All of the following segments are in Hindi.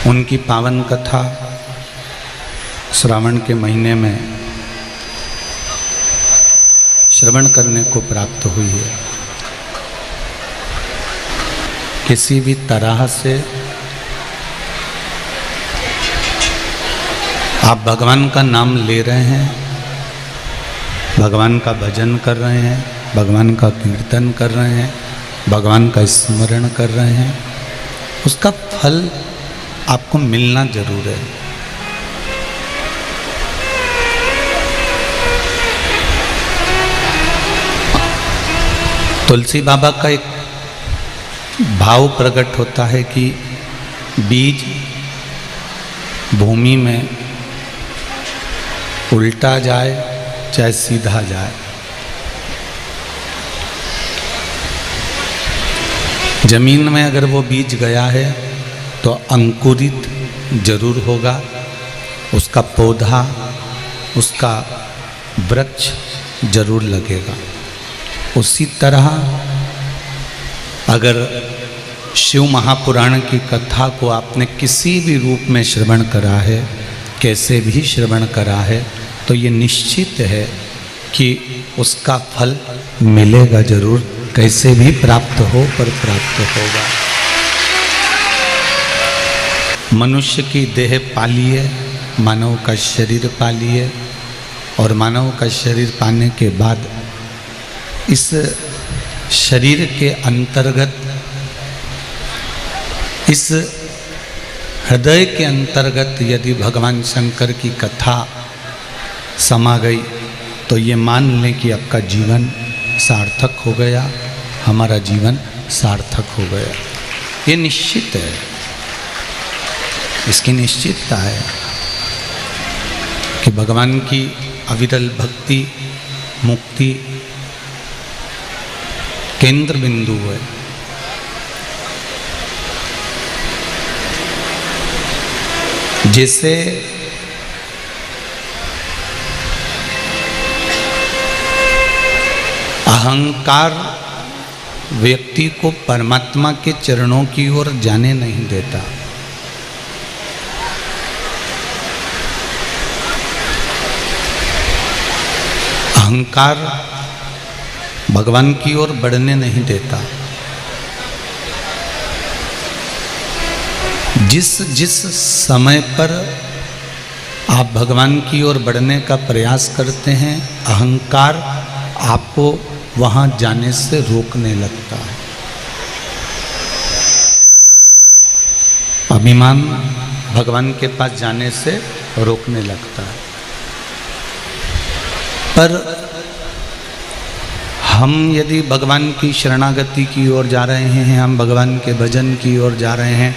उनकी पावन कथा श्रावण के महीने में श्रवण करने को प्राप्त हुई है। किसी भी तरह से आप भगवान का नाम ले रहे हैं, भगवान का भजन कर रहे हैं, भगवान का कीर्तन कर रहे हैं, भगवान का स्मरण कर रहे हैं, उसका फल आपको मिलना जरूर है। तुलसी बाबा का एक भाव प्रकट होता है कि बीज भूमि में उल्टा जाए चाहे सीधा जाए, जमीन में अगर वो बीज गया है तो अंकुरित जरूर होगा, उसका पौधा, उसका वृक्ष जरूर लगेगा। उसी तरह अगर शिव महापुराण की कथा को आपने किसी भी रूप में श्रवण करा है, कैसे भी श्रवण करा है, तो ये निश्चित है कि उसका फल मिलेगा जरूर, कैसे भी प्राप्त हो पर प्राप्त होगा। मनुष्य की देह पालिए, मानव का शरीर पालिए, और मानव का शरीर पाने के बाद इस शरीर के अंतर्गत, इस हृदय के अंतर्गत यदि भगवान शंकर की कथा समा गई तो ये मान लें कि आपका जीवन सार्थक हो गया, हमारा जीवन सार्थक हो गया। ये निश्चित है, इसकी निश्चितता है कि भगवान की अविरल भक्ति मुक्ति केंद्र बिंदु है। जैसे अहंकार व्यक्ति को परमात्मा के चरणों की ओर जाने नहीं देता, अहंकार भगवान की ओर बढ़ने नहीं देता। जिस जिस समय पर आप भगवान की ओर बढ़ने का प्रयास करते हैं, अहंकार आपको वहां जाने से रोकने लगता है। अभिमान भगवान के पास जाने से रोकने लगता है। पर हम यदि भगवान की शरणागति की ओर जा रहे हैं, हम भगवान के भजन की ओर जा रहे हैं,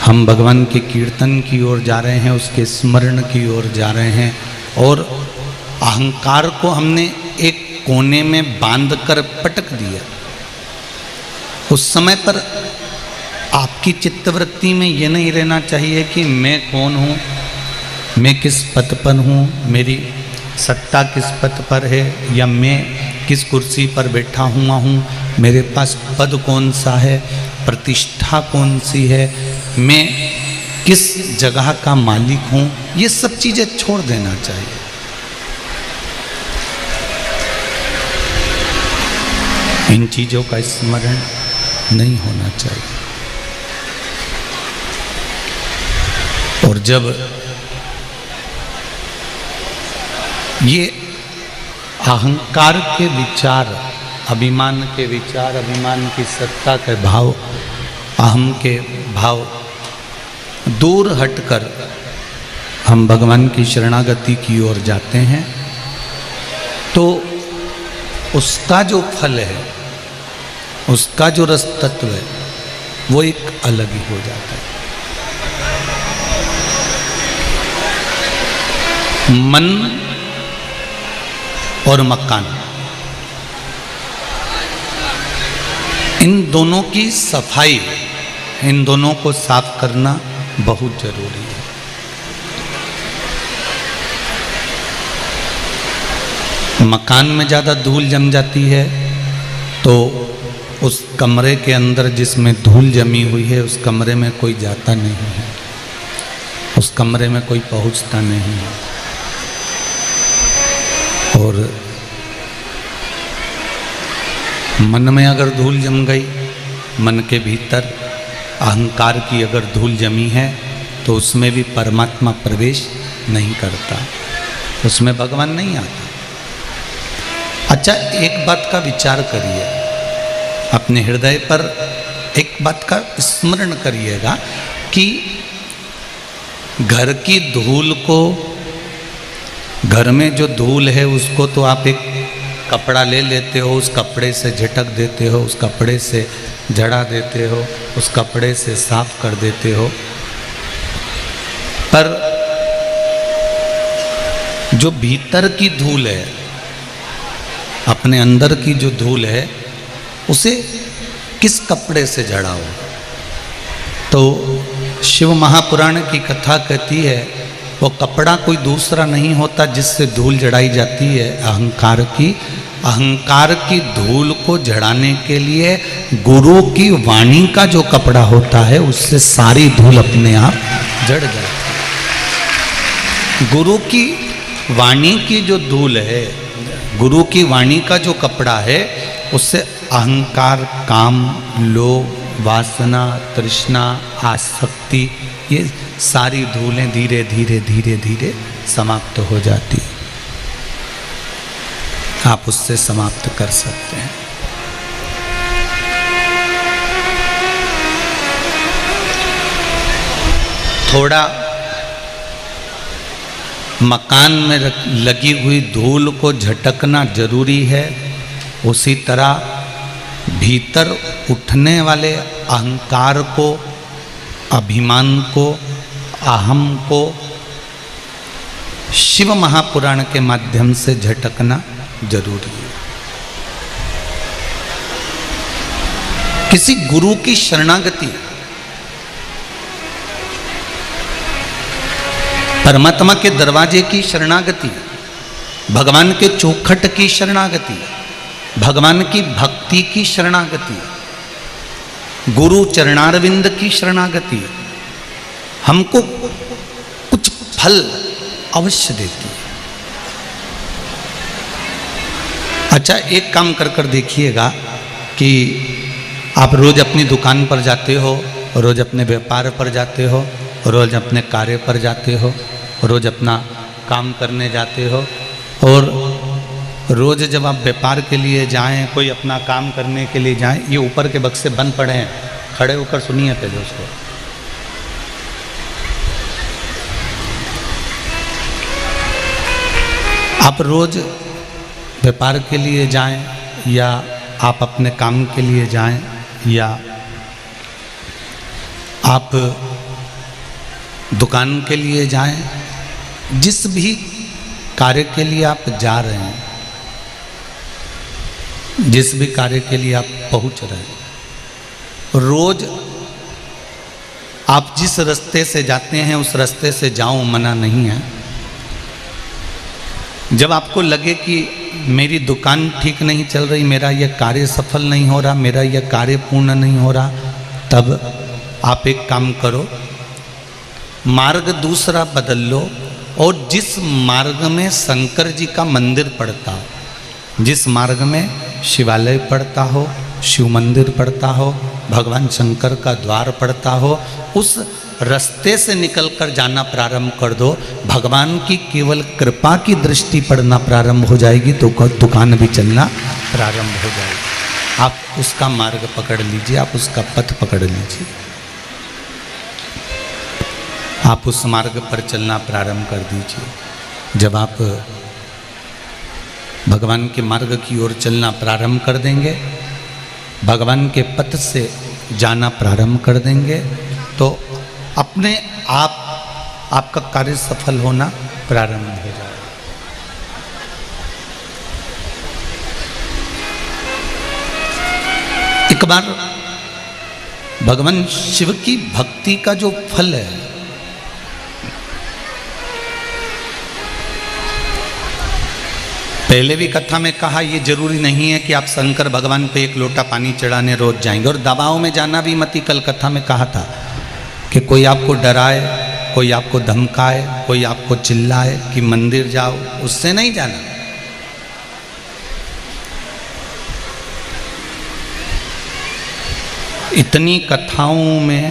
हम भगवान के कीर्तन की ओर जा रहे हैं, उसके स्मरण की ओर जा रहे हैं, और अहंकार को हमने एक कोने में बांधकर पटक दिया, उस समय पर आपकी चित्तवृत्ति में ये नहीं रहना चाहिए कि मैं कौन हूँ, मैं किस पद पर हूँ, मेरी सत्ता किस पद पर है, या मैं किस कुर्सी पर बैठा हुआ हूँ, मेरे पास पद कौन सा है, प्रतिष्ठा कौन सी है, मैं किस जगह का मालिक हूँ। ये सब चीज़ें छोड़ देना चाहिए। इन चीज़ों का स्मरण नहीं होना चाहिए। और जब ये अहंकार के विचार, अभिमान के विचार, अभिमान की सत्ता के भाव, अहम के भाव दूर हटकर हम भगवान की शरणागति की ओर जाते हैं, तो उसका जो फल है, उसका जो रस तत्व है, वो एक अलग ही हो जाता है। मन और मकान, इन दोनों की सफाई, इन दोनों को साफ करना बहुत जरूरी है। मकान में ज़्यादा धूल जम जाती है तो उस कमरे के अंदर जिसमें धूल जमी हुई है उस कमरे में कोई जाता नहीं है, उस कमरे में कोई पहुंचता नहीं है। और मन में अगर धूल जम गई, मन के भीतर अहंकार की अगर धूल जमी है तो उसमें भी परमात्मा प्रवेश नहीं करता, उसमें भगवान नहीं आता। अच्छा, एक बात का विचार करिए, अपने हृदय पर एक बात का स्मरण करिएगा कि घर की धूल को, घर में जो धूल है उसको तो आप एक कपड़ा ले लेते हो, उस कपड़े से झटक देते हो, उस कपड़े से जड़ा देते हो, उस कपड़े से साफ कर देते हो, पर जो भीतर की धूल है, अपने अंदर की जो धूल है, उसे किस कपड़े से जड़ाओ? तो शिव महापुराण की कथा कहती है वो कपड़ा कोई दूसरा नहीं होता जिससे धूल जड़ाई जाती है, अहंकार की। अहंकार की धूल को जड़ाने के लिए गुरु की वाणी का जो कपड़ा होता है उससे सारी धूल अपने आप जड़ जाती है। गुरु की वाणी की जो धूल है, गुरु की वाणी का जो कपड़ा है, उससे अहंकार, काम, लोभ, वासना, तृष्णा, आसक्ति, ये सारी धूलें धीरे धीरे धीरे धीरे समाप्त हो जाती। आप उससे समाप्त कर सकते हैं। थोड़ा मकान में लगी हुई धूल को झटकना जरूरी है, उसी तरह भीतर उठने वाले अहंकार को, अभिमान को, अहम को शिव महापुराण के माध्यम से झटकना जरूरी है। किसी गुरु की शरणागति, परमात्मा के दरवाजे की शरणागति, भगवान के चौखट की शरणागति, भगवान की भक्ति की शरणागति, गुरु चरणारविंद की शरणागति हमको कुछ फल अवश्य देती है। अच्छा, एक काम कर देखिएगा कि आप रोज अपनी दुकान पर जाते हो, रोज अपने व्यापार पर जाते हो, रोज अपने कार्य पर जाते हो, रोज अपना काम करने जाते हो, और रोज जब आप व्यापार के लिए जाएं, कोई अपना काम करने के लिए जाएं, ये ऊपर के बक्से बंद पड़े हैं, खड़े होकर सुनिए पहले उसको। आप रोज व्यापार के लिए जाएं, या आप अपने काम के लिए जाएं, या आप दुकान के लिए जाएं, जिस भी कार्य के लिए आप जा रहे हैं, जिस भी कार्य के लिए आप पहुंच रहे हैं, रोज आप जिस रास्ते से जाते हैं उस रास्ते से जाओ, मना नहीं है। जब आपको लगे कि मेरी दुकान ठीक नहीं चल रही, मेरा यह कार्य सफल नहीं हो रहा, मेरा यह कार्य पूर्ण नहीं हो रहा, तब आप एक काम करो, मार्ग दूसरा बदल लो, और जिस मार्ग में शंकर जी का मंदिर पड़ता हो, जिस मार्ग में शिवालय पड़ता हो, शिव मंदिर पड़ता हो, भगवान शंकर का द्वार पड़ता हो, उस रास्ते से निकलकर जाना प्रारंभ कर दो। भगवान की केवल कृपा की दृष्टि पड़ना प्रारंभ हो जाएगी तो दुकान भी चलना प्रारंभ हो जाएगी। आप उसका मार्ग पकड़ लीजिए, आप उसका पथ पकड़ लीजिए, आप उस मार्ग पर चलना प्रारंभ कर दीजिए। जब आप भगवान के मार्ग की ओर चलना प्रारंभ कर देंगे, भगवान के पथ से जाना प्रारंभ कर देंगे, तो अपने आप आपका कार्य सफल होना प्रारंभ हो जाएगा। एक बार भगवान शिव की भक्ति का जो फल है, पहले भी कथा में कहा, ये जरूरी नहीं है कि आप शंकर भगवान पे एक लोटा पानी चढ़ाने रोज जाएंगे, और दबाव में जाना भी मत ही। कल कथा में कहा था कि कोई आपको डराए, कोई आपको धमकाए, कोई आपको चिल्लाए कि मंदिर जाओ, उससे नहीं जाना। इतनी कथाओं में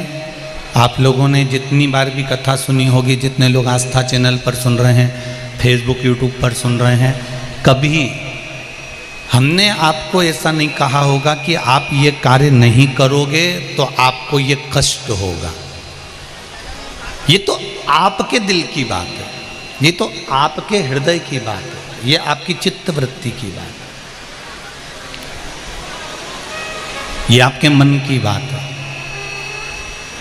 आप लोगों ने जितनी बार भी कथा सुनी होगी, जितने लोग आस्था चैनल पर सुन रहे हैं, फेसबुक यूट्यूब पर सुन रहे हैं, कभी हमने आपको ऐसा नहीं कहा होगा कि आप ये कार्य नहीं करोगे तो आपको ये कष्ट होगा। ये तो आपके दिल की बात है, ये तो आपके हृदय की बात है, ये आपकी चित्त वृत्ति की बात है, ये आपके मन की बात है।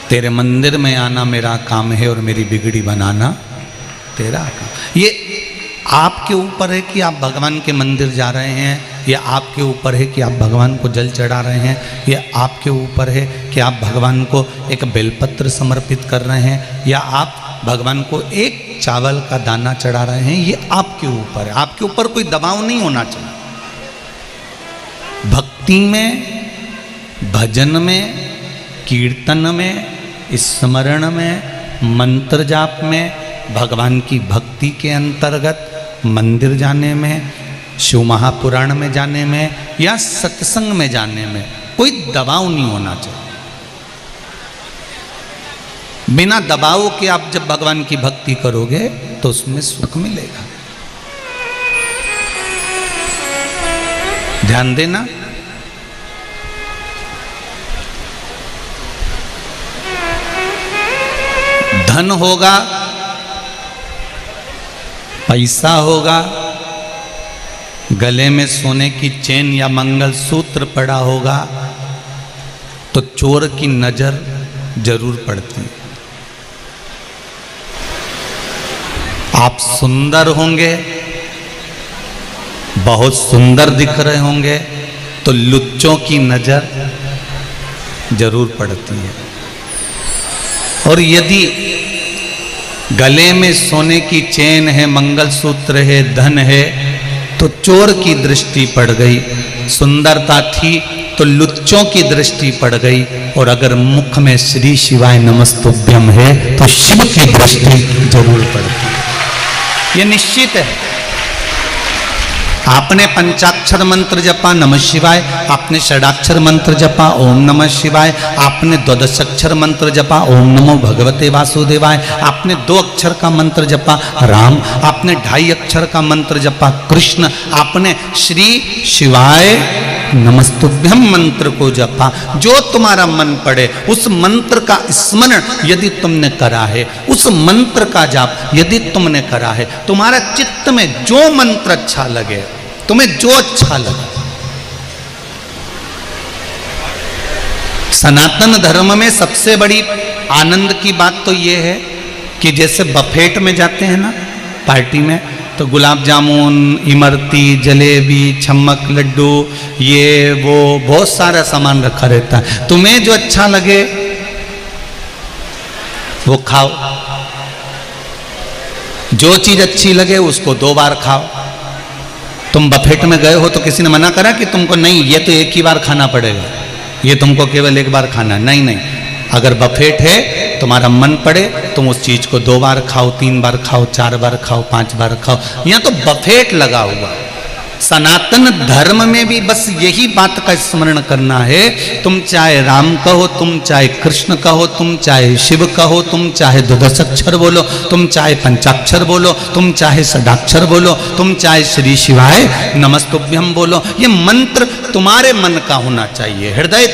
तेरे मंदिर में आना मेरा काम है और मेरी बिगड़ी बनाना तेरा काम। ये आपके ऊपर है कि आप भगवान के मंदिर जा रहे हैं, या आपके ऊपर है कि आप भगवान को जल चढ़ा रहे हैं, या आपके ऊपर है कि आप भगवान को एक बेलपत्र समर्पित कर रहे हैं, या आप भगवान को एक चावल का दाना चढ़ा रहे हैं। ये आपके ऊपर है, आपके ऊपर कोई दबाव नहीं होना चाहिए। भक्ति में, भजन में, कीर्तन में, स्मरण में, मंत्र जाप में, भगवान की भक्ति के अंतर्गत मंदिर जाने में, शिव महापुराण में जाने में, या सत्संग में जाने में कोई दबाव नहीं होना चाहिए। बिना दबाव के आप जब भगवान की भक्ति करोगे तो उसमें सुख मिलेगा। ध्यान देना, धन होगा, पैसा होगा, गले में सोने की चेन या मंगलसूत्र पड़ा होगा, तो चोर की नजर जरूर पड़ती है। आप सुंदर होंगे, बहुत सुंदर दिख रहे होंगे, तो लुच्चों की नजर जरूर पड़ती है। और यदि गले में सोने की चेन है, मंगलसूत्र है, धन है, तो चोर की दृष्टि पड़ गई। सुंदरता थी तो लुच्चों की दृष्टि पड़ गई। और अगर मुख में श्री शिवाय नमस्तुभ्यम है तो शिव की दृष्टि जरूर पड़ती है। यह निश्चित है। आपने पंचाक्षर मंत्र जपा नमः शिवाय, आपने षडाक्षर मंत्र जपा ओम नमः शिवाय, आपने द्वादशाक्षर मंत्र जपा ओम नमो भगवते वासुदेवाय, आपने 2 अक्षर का मंत्र जपा राम, आपने 2.5 अक्षर का मंत्र जपा कृष्ण, आपने श्री शिवाय नमस्तुभ्यम मंत्र को जपा। जो तुम्हारा मन पड़े उस मंत्र का स्मरण यदि तुमने करा है, उस मंत्र का जाप यदि तुमने करा है, तुम्हारा चित्त में जो मंत्र अच्छा लगे, तुम्हें जो अच्छा लगे। सनातन धर्म में सबसे बड़ी आनंद की बात तो यह है कि जैसे बफेट में जाते हैं ना पार्टी में, तो गुलाब जामुन, इमरती, जलेबी, छम्मक, लड्डू, ये वो बहुत सारा सामान रखा रहता है। तुम्हें जो अच्छा लगे वो खाओ, जो चीज अच्छी लगे उसको 2 बार खाओ। तुम बफेट में गए हो तो किसी ने मना करा कि तुमको नहीं ये तो एक ही बार खाना पड़ेगा, ये तुमको केवल एक बार खाना? नहीं नहीं, अगर बफेट है तुम्हारा मन पड़े तुम उस चीज को 2 बार खाओ, 3 बार खाओ, 4 बार खाओ, 5 बार खाओ। यहाँ तो बफेट लगा हुआ। सनातन धर्म में भी बस यही बात का स्मरण करना है। तुम चाहे राम कहो, तुम चाहे कृष्ण कहो, तुम चाहे शिव कहो, तुम चाहे 12 अक्षर बोलो, तुम चाहे पंचाक्षर बोलो, तुम चाहे षडाक्षर बोलो, तुम चाहे श्री शिवाय नमस्तुभ्यम बोलो, ये मंत्र तुम्हारे मन का होना चाहिए। हृदय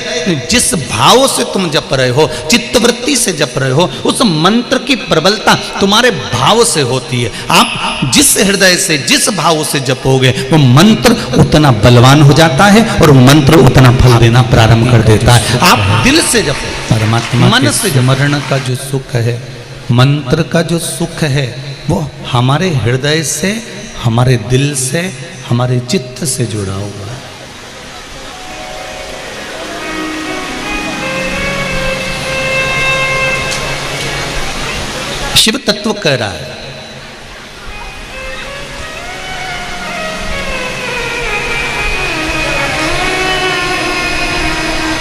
जिस भाव से तुम जप रहे हो, चित्तवृत्ति से जप रहे हो, उस मंत्र की प्रबलता तुम्हारे भाव से होती है। आप जिस हृदय से, जिस भाव से जपोगे वो मंत्र उतना बलवान हो जाता है और मंत्र उतना फल देना प्रारंभ कर देता है। आप दिल से जपो, परमात्मा मन से स्मरण का जो सुख है, मंत्र का जो सुख है, वो हमारे हृदय से, हमारे दिल से, हमारे चित्त से जुड़ा हुआ है। शिव तत्व कह रहा है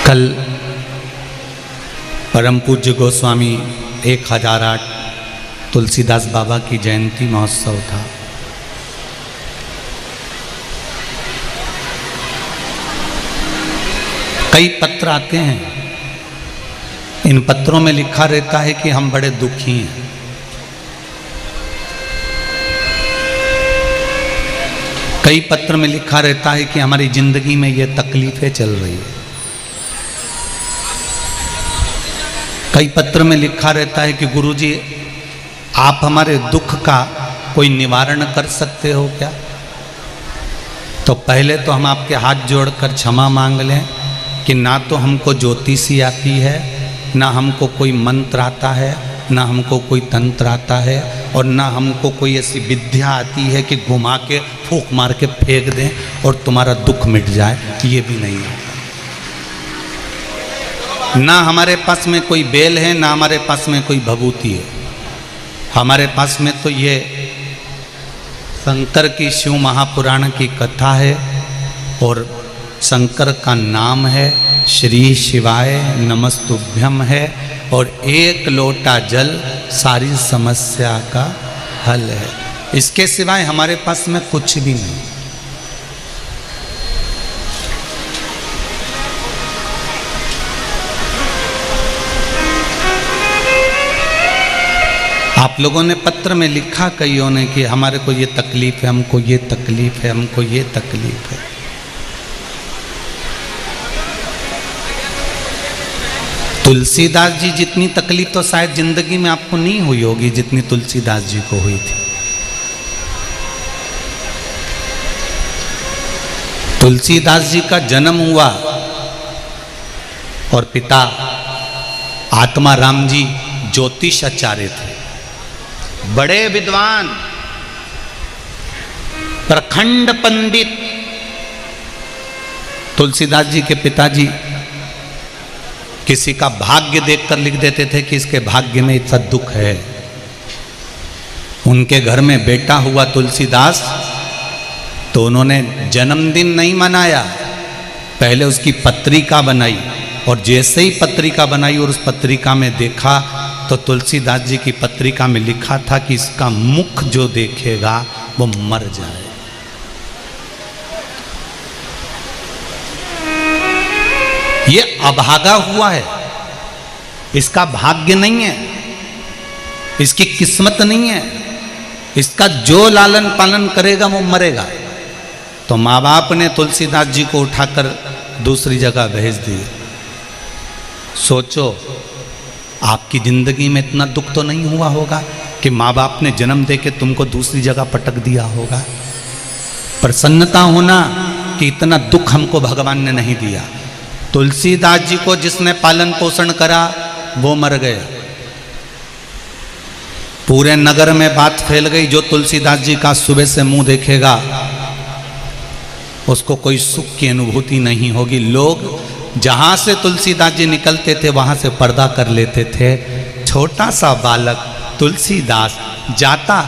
कल परम पूज्य गोस्वामी 1008 तुलसीदास बाबा की जयंती महोत्सव था। कई पत्र आते हैं, इन पत्रों में लिखा रहता है कि हम बड़े दुखी हैं। कई पत्र में लिखा रहता है कि हमारी जिंदगी में ये तकलीफें चल रही है। कई पत्र में लिखा रहता है कि गुरुजी आप हमारे दुख का कोई निवारण कर सकते हो क्या? तो पहले तो हम आपके हाथ जोड़कर क्षमा मांग लें कि ना तो हमको ज्योतिषी आती है, ना हमको कोई मंत्र आता है, ना हमको कोई तंत्र आता है, और ना हमको कोई ऐसी विद्या आती है कि घुमा के फूंक मार के फेंक दें और तुम्हारा दुख मिट जाए। ये भी नहीं है। ना हमारे पास में कोई बेल है, ना हमारे पास में कोई भभूति है। हमारे पास में तो ये शंकर की शिव महापुराण की कथा है और शंकर का नाम है श्री शिवाय नमस्तुभ्यम है, और एक लोटा जल सारी समस्या का हल है। इसके सिवाय हमारे पास में कुछ भी नहीं। आप लोगों ने पत्र में लिखा कईयों ने कि हमारे को ये तकलीफ है, हमको ये तकलीफ है, हमको ये तकलीफ है। तुलसीदास जी जितनी तकलीफ तो शायद जिंदगी में आपको नहीं हुई होगी जितनी तुलसीदास जी को हुई थी। तुलसीदास जी का जन्म हुआ और पिता आत्मा राम जी ज्योतिष आचार्य थे, बड़े विद्वान, प्रखंड पंडित। तुलसीदास जी के पिताजी किसी का भाग्य देखकर लिख देते थे कि इसके भाग्य में इतना दुख है। उनके घर में बेटा हुआ तुलसीदास, तो उन्होंने जन्मदिन नहीं मनाया, पहले उसकी पत्रिका बनाई, और जैसे ही पत्रिका बनाई और उस पत्रिका में देखा तो तुलसीदास जी की पत्रिका में लिखा था कि इसका मुख जो देखेगा वो मर जाए। ये अभागा हुआ है, इसका भाग्य नहीं है, इसकी किस्मत नहीं है, इसका जो लालन पालन करेगा वो मरेगा। तो माँ बाप ने तुलसीदास जी को उठाकर दूसरी जगह भेज दिए। सोचो आपकी जिंदगी में इतना दुख तो नहीं हुआ होगा कि माँ बाप ने जन्म दे के तुमको दूसरी जगह पटक दिया होगा। प्रसन्नता होना कि इतना दुख हमको भगवान ने नहीं दिया। तुलसीदास जी को जिसने पालन पोषण करा वो मर गया। पूरे नगर में बात फैल गई, जो तुलसीदास जी का सुबह से मुंह देखेगा उसको कोई सुख की अनुभूति नहीं होगी। लोग जहां से तुलसीदास जी निकलते थे वहां से पर्दा कर लेते थे। छोटा सा बालक तुलसीदास जाता,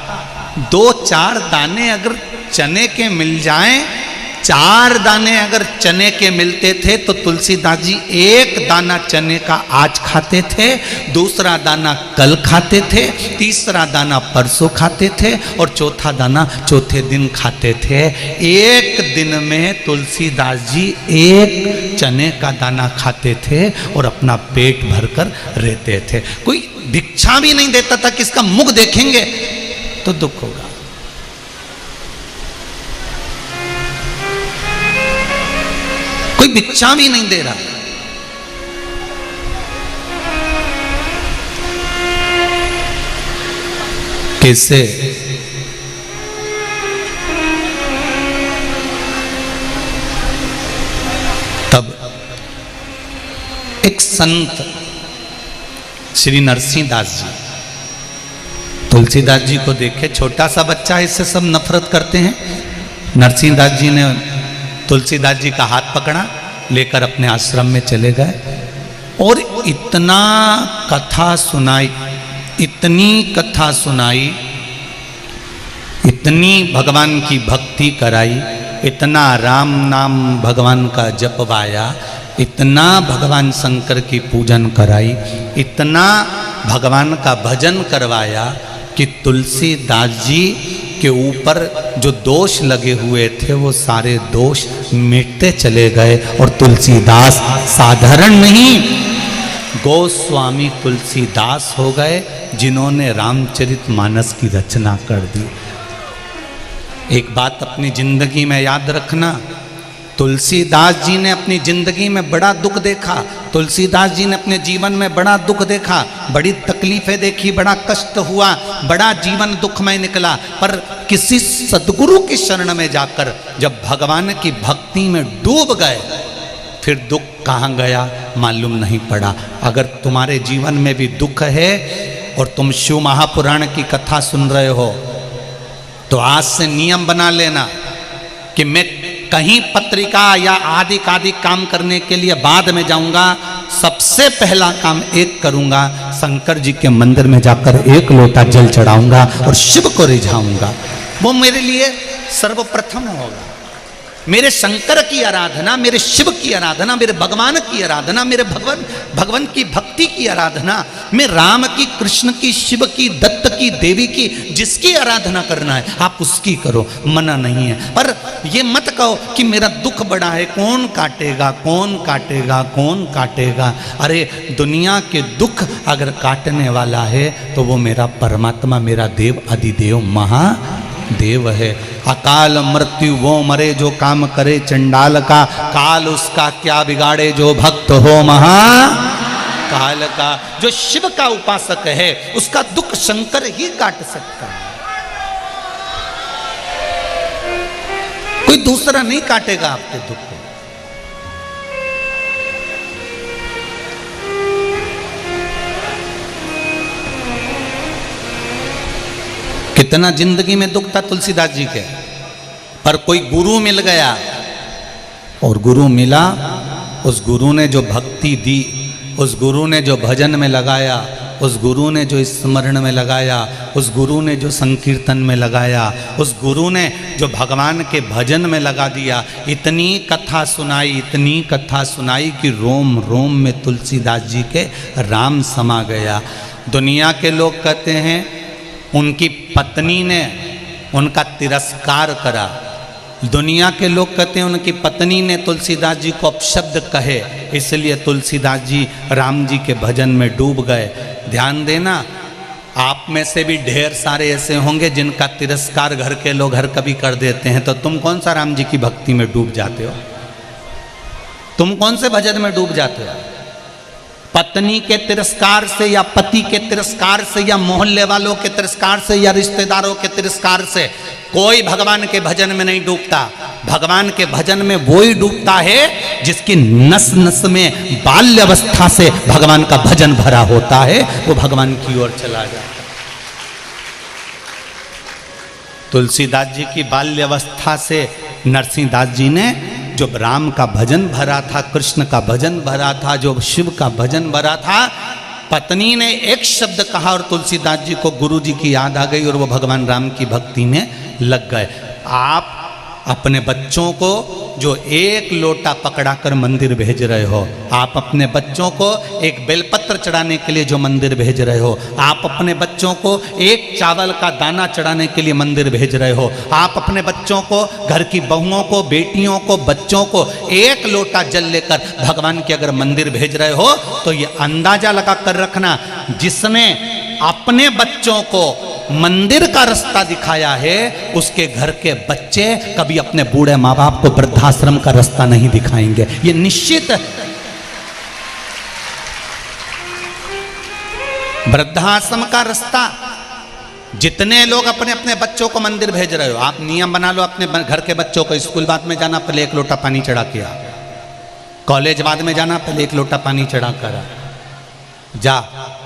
2-4 दाने अगर चने के मिल जाएं, 4 दाने अगर चने के मिलते थे तो तुलसीदास जी एक दाना चने का आज खाते थे, दूसरा दाना कल खाते थे, तीसरा दाना परसों खाते थे, और चौथा दाना चौथे दिन खाते थे। एक दिन में तुलसीदास जी एक चने का दाना खाते थे और अपना पेट भरकर रहते थे। कोई भिक्षा भी नहीं देता था कि इसका मुख देखेंगे तो दुख होगा। कोई भिक्षा भी नहीं दे रहा। कैसे? तब एक संत श्री नरसिंहदास जी तुलसीदास जी को देखे, छोटा सा बच्चा, इससे सब नफरत करते हैं। नरसिंहदास जी ने तुलसीदास जी का हाथ पकड़ा, लेकर अपने आश्रम में चले गए और इतना कथा सुनाई, इतनी कथा सुनाई, इतनी भगवान की भक्ति कराई, इतना राम नाम भगवान का जपवाया इतना भगवान शंकर की पूजन कराई, इतना भगवान का भजन करवाया कि तुलसीदास जी के ऊपर जो दोष लगे हुए थे वो सारे दोष मिटते चले गए। और तुलसीदास साधारण नहीं, गोस्वामी तुलसीदास हो गए जिन्होंने रामचरितमानस की रचना कर दी। एक बात अपनी जिंदगी में याद रखना, तुलसीदास जी ने अपनी जिंदगी में बड़ा दुख देखा, तुलसीदास जी ने अपने जीवन में बड़ा दुख देखा, बड़ी तकलीफें देखी, बड़ा कष्ट हुआ, बड़ा जीवन दुखमय निकला। पर किसी सदगुरु की शरण में जाकर जब भगवान की भक्ति में डूब गए, फिर दुख कहाँ गया मालूम नहीं पड़ा। अगर तुम्हारे जीवन में भी दुख है और तुम शिव महापुराण की कथा सुन रहे हो, तो आज से नियम बना लेना कि मैं कहीं पत्रिका या आदि काम करने के लिए बाद में जाऊंगा, सबसे पहला काम एक करूंगा, शंकर जी के मंदिर में जाकर एक लोटा जल चढ़ाऊंगा और शिव को रिझाऊंगा। वो मेरे लिए सर्वप्रथम होगा। मेरे शंकर की आराधना, मेरे शिव की आराधना, मेरे भगवान की आराधना, मेरे भगवान की भक्ति की आराधना, मैं राम की, कृष्ण की, शिव की, दत्त की, देवी की, जिसकी आराधना करना है आप उसकी करो, मना नहीं है। पर ये मत कहो कि मेरा दुख बड़ा है, कौन काटेगा, कौन काटेगा, कौन काटेगा। अरे दुनिया के दुख अगर काटने वाला है तो वो मेरा परमात्मा, मेरा देव अधिदेव महादेव है। अकाल मृत्यु वो मरे जो काम करे चंडाल का, काल उसका क्या बिगाड़े जो भक्त हो महाकाल का। जो शिव का उपासक है उसका दुख शंकर ही काट सकता है, कोई दूसरा नहीं काटेगा आपके दुख को। कितना जिंदगी में दुख था तुलसीदास जी के, पर कोई गुरु मिल गया, और गुरु मिला, उस गुरु ने जो भक्ति दी, उस गुरु ने जो भजन में लगाया, उस गुरु ने जो स्मरण में लगाया, उस गुरु ने जो संकीर्तन में लगाया, उस गुरु ने जो भगवान के भजन में लगा दिया, इतनी कथा सुनाई, इतनी कथा सुनाई कि रोम रोम में तुलसीदास जी के राम समा गया। दुनिया के लोग कहते हैं उनकी पत्नी ने उनका तिरस्कार करा, दुनिया के लोग कहते हैं उनकी पत्नी ने तुलसीदास जी को अपशब्द कहे, इसलिए तुलसीदास जी राम जी के भजन में डूब गए। ध्यान देना, आप में से भी ढेर सारे ऐसे होंगे जिनका तिरस्कार घर के लोग हर कभी कर देते हैं, तो तुम कौन सा राम जी की भक्ति में डूब जाते हो? तुम कौन से भजन में डूब जाते हो? पत्नी के तिरस्कार से या पति के तिरस्कार से या मोहल्ले वालों के तिरस्कार से या रिश्तेदारों के तिरस्कार से कोई भगवान के भजन में नहीं डूबता। भगवान के भजन में वो ही डूबता है जिसकी नस नस में बाल्यावस्था से भगवान का भजन भरा होता है, वो भगवान की ओर चला जाता। तुलसीदास जी की बाल्यावस्था से नरसिंहदास जी ने जो राम का भजन भरा था, कृष्ण का भजन भरा था, जो शिव का भजन भरा था, पत्नी ने एक शब्द कहा और तुलसीदास जी को गुरु जी की याद आ गई और वो भगवान राम की भक्ति में लग गए। आप अपने बच्चों को जो एक लोटा पकड़ाकर मंदिर भेज रहे हो, आप अपने बच्चों को एक बेलपत्र चढ़ाने के लिए जो मंदिर भेज रहे हो, आप अपने बच्चों को एक चावल का दाना चढ़ाने के लिए मंदिर भेज रहे हो, आप अपने बच्चों को, घर की बहुओं को, बेटियों को, बच्चों को एक लोटा जल लेकर भगवान के अगर मंदिर भेज रहे हो, तो ये अंदाजा लगा कर रखना, जिसने अपने बच्चों को मंदिर का रास्ता दिखाया है, उसके घर के बच्चे कभी अपने बूढ़े माँ बाप को वृद्धाश्रम का रास्ता नहीं दिखाएंगे, ये निश्चित। वृद्धाश्रम का रास्ता, जितने लोग अपने अपने बच्चों को मंदिर भेज रहे हो, आप नियम बना लो अपने घर के बच्चों को, स्कूल बाद में जाना पहले एक लोटा पानी चढ़ा के आ, कॉलेज बाद में जाना पहले एक लोटा पानी चढ़ा कर आ, जा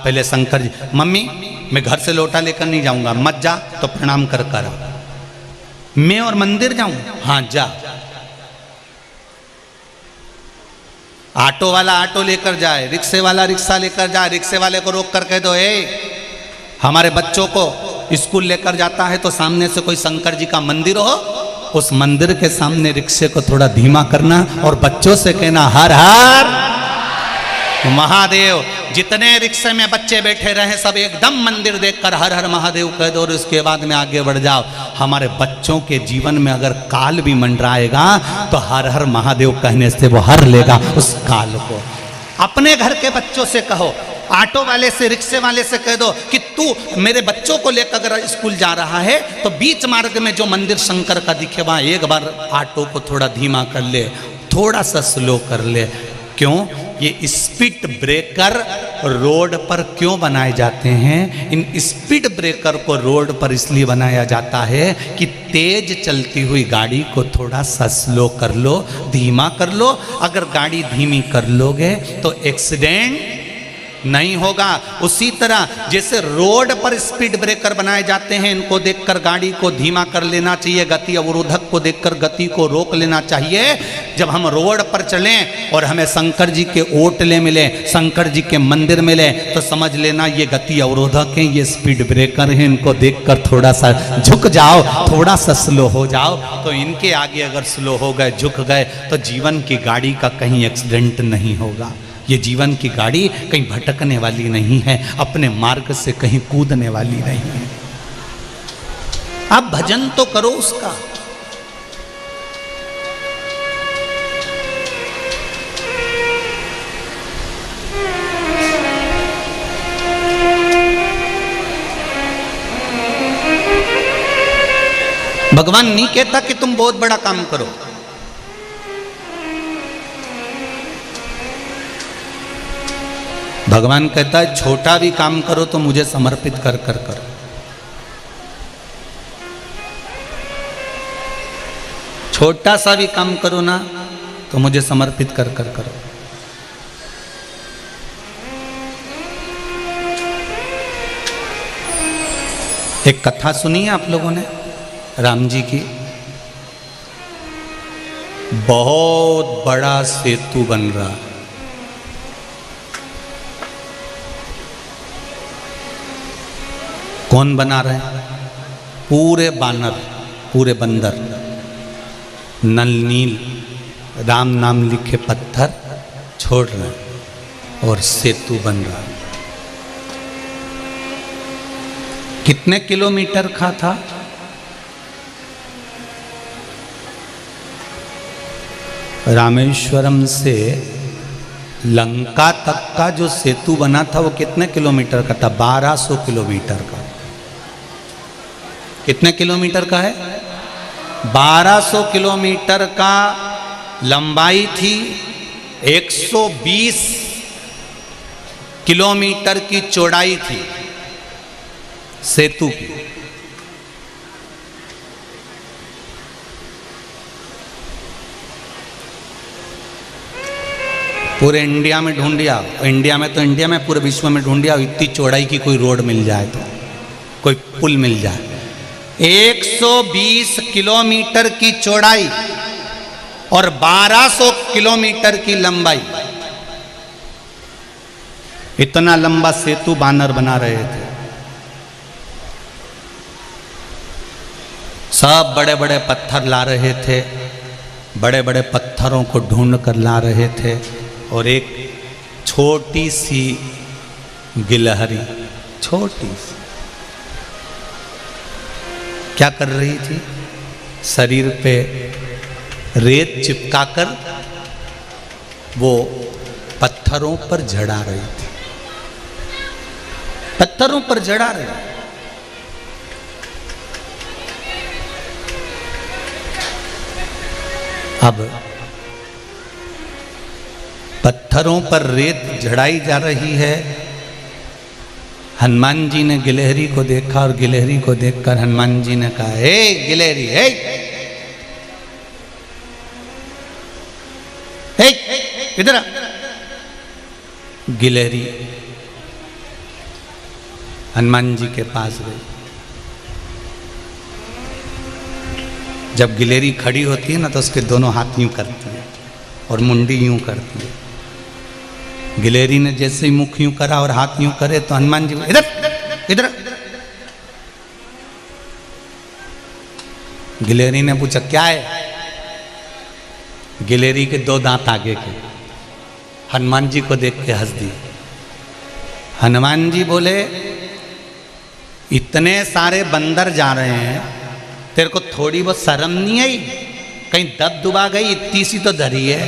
पहले शंकर जी, मम्मी मैं घर से लोटा लेकर नहीं जाऊंगा, मत जा तो प्रणाम कर कर आ, मैं और मंदिर जाऊं, हाँ जा। ऑटो वाला ऑटो लेकर जाए, रिक्शे वाला रिक्शा लेकर जाए, रिक्शे वाले को रोक कर कह दो, हमारे बच्चों को स्कूल लेकर जाता है तो सामने से कोई शंकर जी का मंदिर हो उस मंदिर के सामने रिक्शे को थोड़ा धीमा करना और बच्चों से कहना हर हर महादेव। जितने रिक्शे में बच्चे बैठे रहे सब एकदम मंदिर देखकर हर हर महादेव कह दो और उसके बाद में आगे बढ़ जाओ। हमारे बच्चों के जीवन में अगर काल भी मंडराएगा तो हर हर महादेव कहने से वो हर लेगा उस काल को। अपने घर के बच्चों से कहो, ऑटो वाले से, रिक्शे वाले से कह दो कि तू मेरे बच्चों को लेकर अगर स्कूल जा रहा है तो बीच मार्ग में जो मंदिर शंकर का दिखे वहां एक बार ऑटो को थोड़ा धीमा कर ले, थोड़ा सा स्लो कर ले। क्यों? ये स्पीड ब्रेकर रोड पर क्यों बनाए जाते हैं? इन स्पीड ब्रेकर को रोड पर इसलिए बनाया जाता है कि तेज चलती हुई गाड़ी को थोड़ा सा स्लो कर लो, धीमा कर लो। अगर गाड़ी धीमी कर लोगे तो एक्सीडेंट नहीं होगा। उसी तरह जैसे रोड पर स्पीड ब्रेकर बनाए जाते हैं, इनको देखकर गाड़ी को धीमा कर लेना चाहिए, गति अवरोधक को देखकर गति को रोक लेना चाहिए। जब हम रोड पर चलें और हमें शंकर जी के ओटले मिले, शंकर जी के मंदिर मिले, तो समझ लेना ये गति अवरोधक हैं, ये स्पीड ब्रेकर हैं। इनको देखकर थोड़ा सा झुक जाओ, थोड़ा सा स्लो हो जाओ। तो इनके आगे अगर स्लो हो गए, झुक गए, तो जीवन की गाड़ी का कहीं एक्सीडेंट नहीं होगा। ये जीवन की गाड़ी कहीं भटकने वाली नहीं है, अपने मार्ग से कहीं कूदने वाली नहीं है। आप भजन तो करो उसका। भगवान नहीं कहता कि तुम बहुत बड़ा काम करो। भगवान कहता है छोटा भी काम करो तो मुझे समर्पित कर कर करो। छोटा सा भी काम करो ना तो मुझे समर्पित कर कर करो। एक कथा सुनी है आप लोगों ने राम जी की। बहुत बड़ा सेतु बन रहा, कौन बना रहे हैं? पूरे बानर, पूरे बंदर, नल नील राम नाम लिखे पत्थर छोड़ रहे हैं और सेतु बन रहा है। कितने किलोमीटर का था? रामेश्वरम से लंका तक का जो सेतु बना था वो कितने किलोमीटर का था? 1200 किलोमीटर का। कितने किलोमीटर का है? 1200 किलोमीटर का लंबाई थी, 120 किलोमीटर की चौड़ाई थी सेतु की। पूरे इंडिया में ढूंढिया, इंडिया में तो इंडिया में, पूरे विश्व में ढूंढिया, इतनी चौड़ाई की कोई रोड मिल जाए तो, कोई पुल मिल जाए। 120 किलोमीटर की चौड़ाई और 1200 किलोमीटर की लंबाई, इतना लंबा सेतु बानर बना रहे थे। सब बड़े बड़े पत्थर ला रहे थे, बड़े बड़े पत्थरों को ढूंढ कर ला रहे थे। और एक छोटी सी गिलहरी, छोटी सी, क्या कर रही थी? शरीर पे रेत चिपकाकर वो पत्थरों पर जड़ा रही थी, पत्थरों पर जड़ा रही। अब पत्थरों पर रेत झड़ाई जा रही है। हनुमान जी ने गिलहरी को देखा और गिलहरी को देखकर हनुमान जी ने कहा, हे गिलहरी, हे इधर आ। गिलहरी हनुमान जी के पास गई। जब गिलहरी खड़ी होती है ना तो उसके दोनों हाथ यूं करती है और मुंडी यूं करती है। गिलहरी ने जैसे ही मुख यूं करा और हाथ यूं करे तो हनुमान जी इधर इधर। गिलेरी ने पूछा क्या है? गिलेरी के 2 दांत आगे के। हनुमान जी को देख के हंस दी। हनुमान जी बोले इतने सारे बंदर जा रहे हैं, तेरे को थोड़ी बहुत शर्म नहीं आई? कहीं दब दुबा गई? इतनी सी तो धरी है,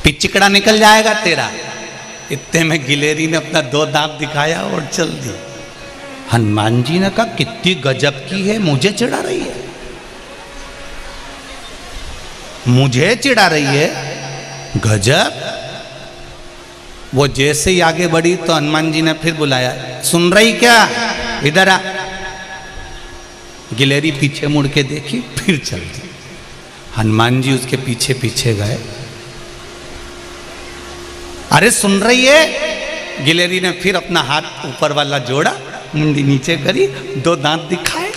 पिचकड़ा निकल जाएगा तेरा। इतने में गिलेरी ने अपना 2 दांत दिखाया और चल दी। हनुमान जी ने कहा कितनी गजब की है, मुझे चिढ़ा रही है, मुझे चिढ़ा रही है, गजब। वो जैसे ही आगे बढ़ी तो हनुमान जी ने फिर बुलाया, सुन रही क्या, इधर आ। गिलेरी पीछे मुड़ के देखी, फिर चल दी। हनुमान जी उसके पीछे पीछे गए। अरे सुन रही है? गिलेरी ने फिर अपना हाथ ऊपर वाला जोड़ा, मुंडी नीचे करी, 2 दांत दिखाए।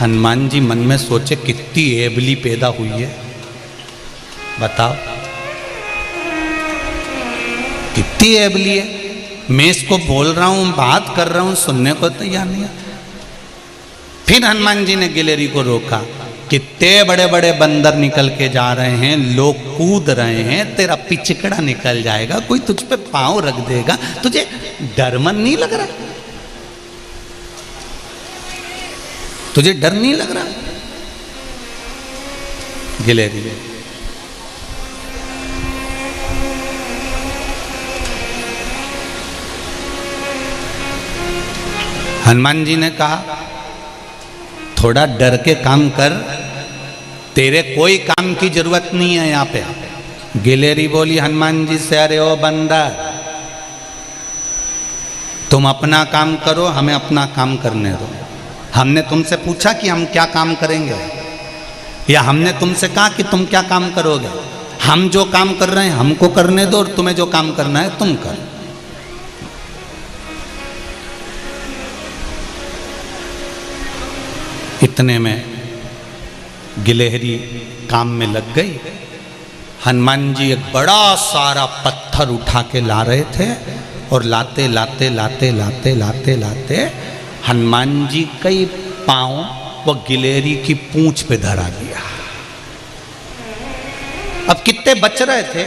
हनुमान जी मन में सोचे कितनी एबली पैदा हुई है, बताओ कितनी एबली है। मैं इसको बोल रहा हूं, बात कर रहा हूं, सुनने को तैयार नहीं है। फिर हनुमान जी ने गिलेरी को रोका, कितने बड़े बड़े बंदर निकल के जा रहे हैं, लोग कूद रहे हैं, तेरा पिचकड़ा निकल जाएगा, कोई तुझ पे पांव रख देगा, तुझे डर मन नहीं लग रहा? तुझे डर नहीं लग रहा? गिलेरी हनुमान जी ने कहा थोड़ा डर के काम कर, तेरे कोई काम की जरूरत नहीं है यहाँ पे। गिलेरी बोली हनुमान जी से, अरे ओ बंदर, तुम अपना काम करो, हमें अपना काम करने दो। हमने तुमसे पूछा कि हम क्या काम करेंगे, या हमने तुमसे कहा कि तुम क्या काम करोगे? हम जो काम कर रहे हैं हमको करने दो, और तुम्हें जो काम करना है तुम करो। इतने में गिलहरी काम में लग गई। हनुमान जी एक बड़ा सारा पत्थर उठा के ला रहे थे, और लाते लाते लाते लाते लाते लाते हनुमान जी कई पांव वो गिलहरी की पूंछ पे धरा दिया। अब कितने बच रहे थे?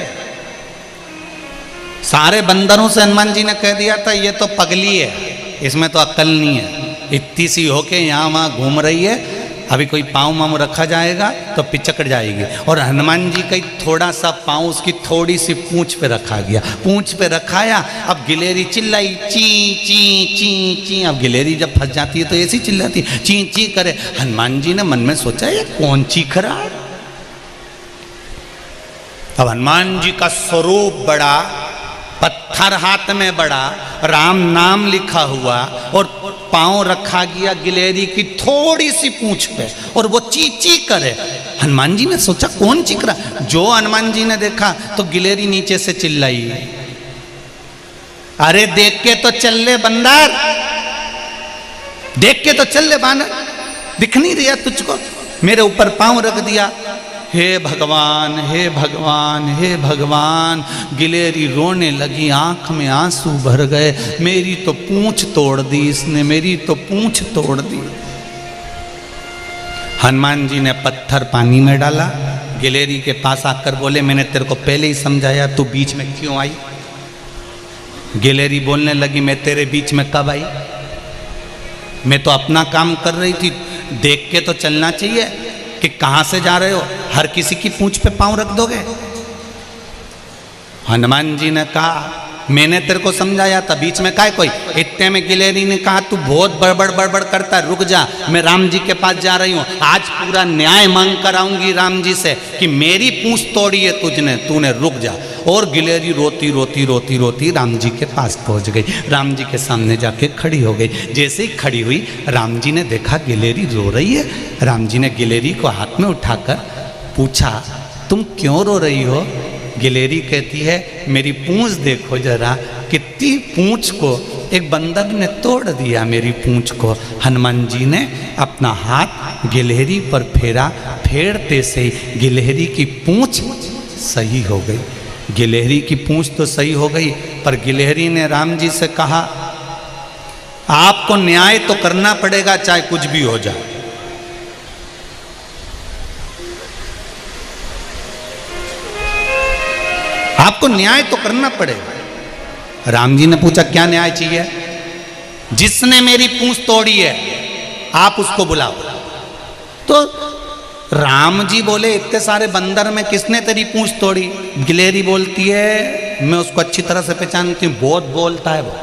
सारे बंदरों से हनुमान जी ने कह दिया था ये तो पगली है, इसमें तो अक्ल नहीं है, इतनी सी होके यहाँ वहाँ घूम रही है, अभी कोई पाँव माँव रखा जाएगा तो पिचकड़ जाएगी। और हनुमान जी का थोड़ा सा पाँव उसकी थोड़ी सी पूंछ पे रखा गया, पूंछ पे रखाया। अब गिलहरी चिल्लाई ची ची ची ची। अब गिलहरी जब फंस जाती है तो ऐसी चिल्लाती ची ची करे। हनुमान जी ने मन में सोचा ये कौन चीख रहा है? अब हनुमान जी का स्वरूप बड़ा, पत्थर हाथ में बड़ा, राम नाम लिखा हुआ, और पांव रखा गया गिलहरी की थोड़ी सी पूंछ पे, और वो ची ची करे। हनुमान जी ने सोचा कौन चीख रहा? जो हनुमान जी ने देखा तो गिलहरी नीचे से चिल्लाई, अरे देख के तो चल ले बंदर, देख के तो चल ले बानर, दिख नहीं दिया तुझको? मेरे ऊपर पांव रख दिया। हे भगवान, हे भगवान, हे भगवान। गिलहरी रोने लगी, आंख में आंसू भर गए। मेरी तो पूंछ तोड़ दी इसने, मेरी तो पूंछ तोड़ दी। हनुमान जी ने पत्थर पानी में डाला, गिलहरी के पास आकर बोले मैंने तेरे को पहले ही समझाया, तू बीच में क्यों आई? गिलहरी बोलने लगी मैं तेरे बीच में कब आई? मैं तो अपना काम कर रही थी, देख के तो चलना चाहिए कि कहां से जा रहे हो, हर किसी की पूंछ पे पांव रख दोगे? हनुमान जी ने कहा मैंने तेरे को समझाया था, बीच में काय कोई? इतने में गिलहरी ने कहा तू बहुत बड़बड़ बड़बड़ करता है, रुक जा, मैं राम जी के पास जा रही हूँ, आज पूरा न्याय मांग कर आऊंगी राम जी से कि मेरी पूंछ तोड़ी है तुझने, तूने, रुक जा। और गिलहरी रोती रोती रोती रोती राम जी के पास पहुंच गई, राम जी के सामने जाके खड़ी हो गई। जैसे ही खड़ी हुई राम जी ने देखा गिलहरी रो रही है। राम जी ने गिलहरी को हाथ में उठाकर पूछा तुम क्यों रो रही हो? गिलहरी कहती है मेरी पूंछ देखो जरा, कितनी पूंछ को एक बंदर ने तोड़ दिया, मेरी पूंछ को। हनुमान जी ने अपना हाथ गिलहरी पर फेरा, फेरते से गिलहरी की पूंछ सही हो गई। गिलहरी की पूंछ तो सही हो गई, पर गिलहरी ने राम जी से कहा आपको न्याय तो करना पड़ेगा, चाहे कुछ भी हो जाए। आपको न्याय तो करना पड़ेगा। राम जी ने पूछा क्या न्याय चाहिए? जिसने मेरी पूंछ तोड़ी है आप उसको बुलाओ। तो राम जी बोले इतने सारे बंदर में किसने तेरी पूंछ तोड़ी? गिलेरी बोलती है मैं उसको अच्छी तरह से पहचानती हूँ, बहुत बोलता है वो,